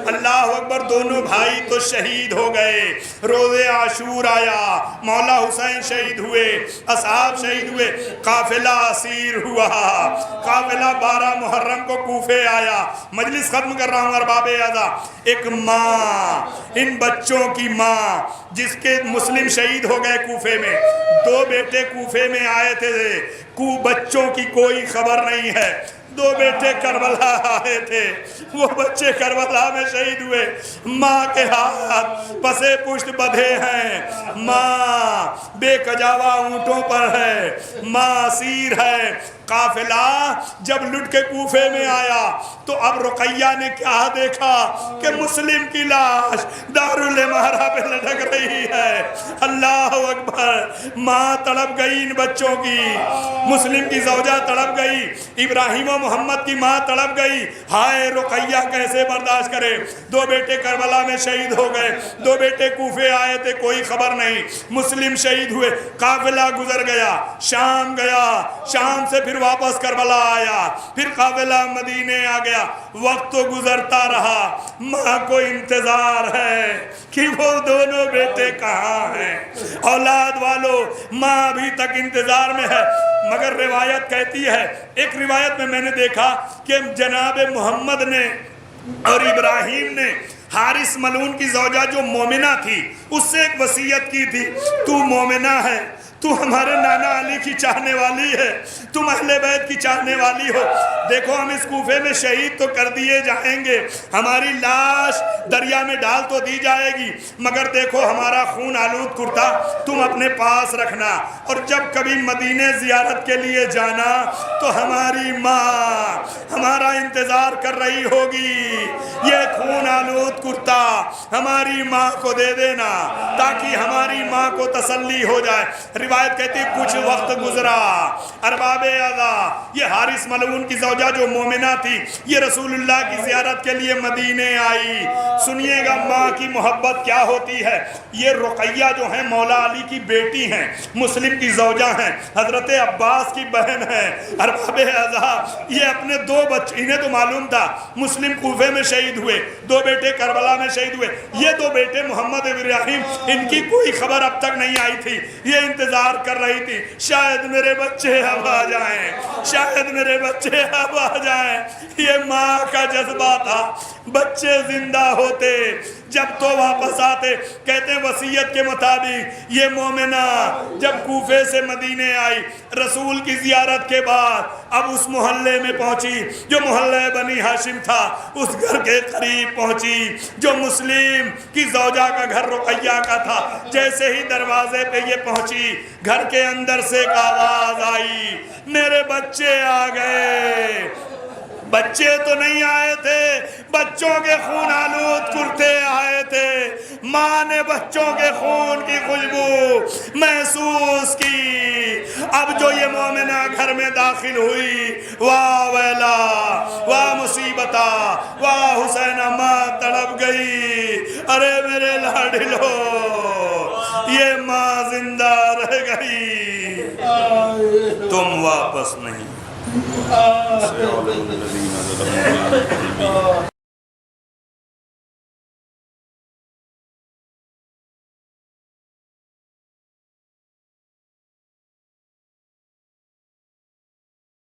[SPEAKER 1] اللہ اکبر. دونوں بھائی تو شہید ہو گئے. روز عاشور آیا, مولا حسین شہید ہوئے, اصحاب شہید ہوئے, قافلہ اسیر ہوا. قافلہ 12 محرم کو کوفے آیا. مجلس ختم کر رہا ہوں ارباب اعزا. ایک ماں, ان بچوں کی ماں جس کے مسلم شہید ہو گئے کوفے میں, 2 بیٹے کوفے میں آئے تھے, بچوں کی کوئی خبر نہیں ہے. 2 بیٹے کربلا آئے تھے, وہ بچے کربلا میں شہید ہوئے. ماں کے ہاتھ پسے پشت بدھے ہیں, ماں بے کجاوا اونٹوں پر ہے, ماں اسیر ہے. قافلہ جب لٹ کے کوفے میں آیا تو اب رقیہ نے کیا دیکھا کہ مسلم کی لاش دارالامارہ پہ لٹک رہی ہے. اللہ اکبر. ماں تڑپ گئی ان بچوں کی, مسلم کی زوجہ تڑپ گئی, ابراہیم و محمد کی ماں تڑپ گئی. ہائے رقیہ کیسے برداشت کرے. 2 بیٹے کربلا میں شہید ہو گئے, 2 بیٹے کوفے آئے تھے, کوئی خبر نہیں. مسلم شہید ہوئے. قافلہ گزر گیا, شام گیا, شام سے پھر واپس کربلا آیا, پھر قافلہ مدینے آ گیا. وقت تو گزرتا رہا. ماں کو انتظار ہے کہ وہ دونوں بیٹے کہاں ہیں. اولاد والوں, ماں ابھی تک انتظار میں ہے. مگر روایت کہتی ہے, ایک روایت میں نے دیکھا کہ جناب محمد نے اور ابراہیم نے حارث ملعون کی زوجہ جو مومنہ تھی اس سے ایک وصیت کی تھی, تو مومنہ ہے, تو ہمارے نانا علی کی چاہنے والی ہے, تم اہل بیت کی چاہنے والی ہو. دیکھو ہم اس کوفے میں شہید تو کر دیے جائیں گے, ہماری لاش دریا میں ڈال تو دی جائے گی, مگر دیکھو ہمارا خون آلود کرتا تم اپنے پاس رکھنا, اور جب کبھی مدینے زیارت کے لیے جانا تو ہماری ماں ہمارا انتظار کر رہی ہوگی. یہ خون آلود کرتا ہماری ماں کو دے دینا تاکہ ہماری ماں کو تسلی ہو جائے. روایت کہتی ہے کچھ وقت گزرا, ارباب اعزا, یہ حارث ملعون کی زوجہ جو مومنہ تھی یہ رسول اللہ کی زیارت کے لیے مدینے آئی. سنیے گا ماں کی محبت کیا ہوتی ہے. یہ رقیہ جو ہیں مولا علی کی بیٹی ہیں, مسلم کی زوجہ ہیں, حضرت عباس کی بہن ہیں. ارباب اعزا, یہ اپنے 2 بچے, انہیں تو معلوم تھا مسلم کوفے میں شہید ہوئے, 2 بیٹے کربلا میں شہید ہوئے, یہ 2 بیٹے محمد ابراہیم, ان کی کوئی خبر اب تک نہیں آئی تھی. یہ انتظار کر رہی تھی شاید میرے بچے اب آ جائیں, شاید میرے بچے اب آ جائیں. یہ ماں کا جذبہ تھا. بچے زندہ ہوتے جب تو واپس آتے. کہتے ہیں وصیت کے مطابق یہ مومنہ جب کوفے سے مدینے آئی, رسول کی زیارت کے بعد اب اس محلے میں پہنچی جو محلہ بنی ہاشم تھا, اس گھر کے قریب پہنچی جو مسلم کی زوجہ کا گھر رقیہ کا تھا. جیسے ہی دروازے پہ یہ پہنچی, گھر کے اندر سے ایک آواز آئی, میرے بچے آ گئے. بچے تو نہیں آئے تھے, بچوں کے خون آلود کرتے آئے تھے. ماں نے بچوں کے خون کی خوشبو محسوس کی. اب جو یہ مومنہ گھر میں داخل ہوئی, واہ ویلا, واہ مصیبتا, واہ حسینہ, ماں تڑپ گئی. ارے میرے لاڈلو, یہ ماں زندہ رہ گئی, تم واپس نہیں.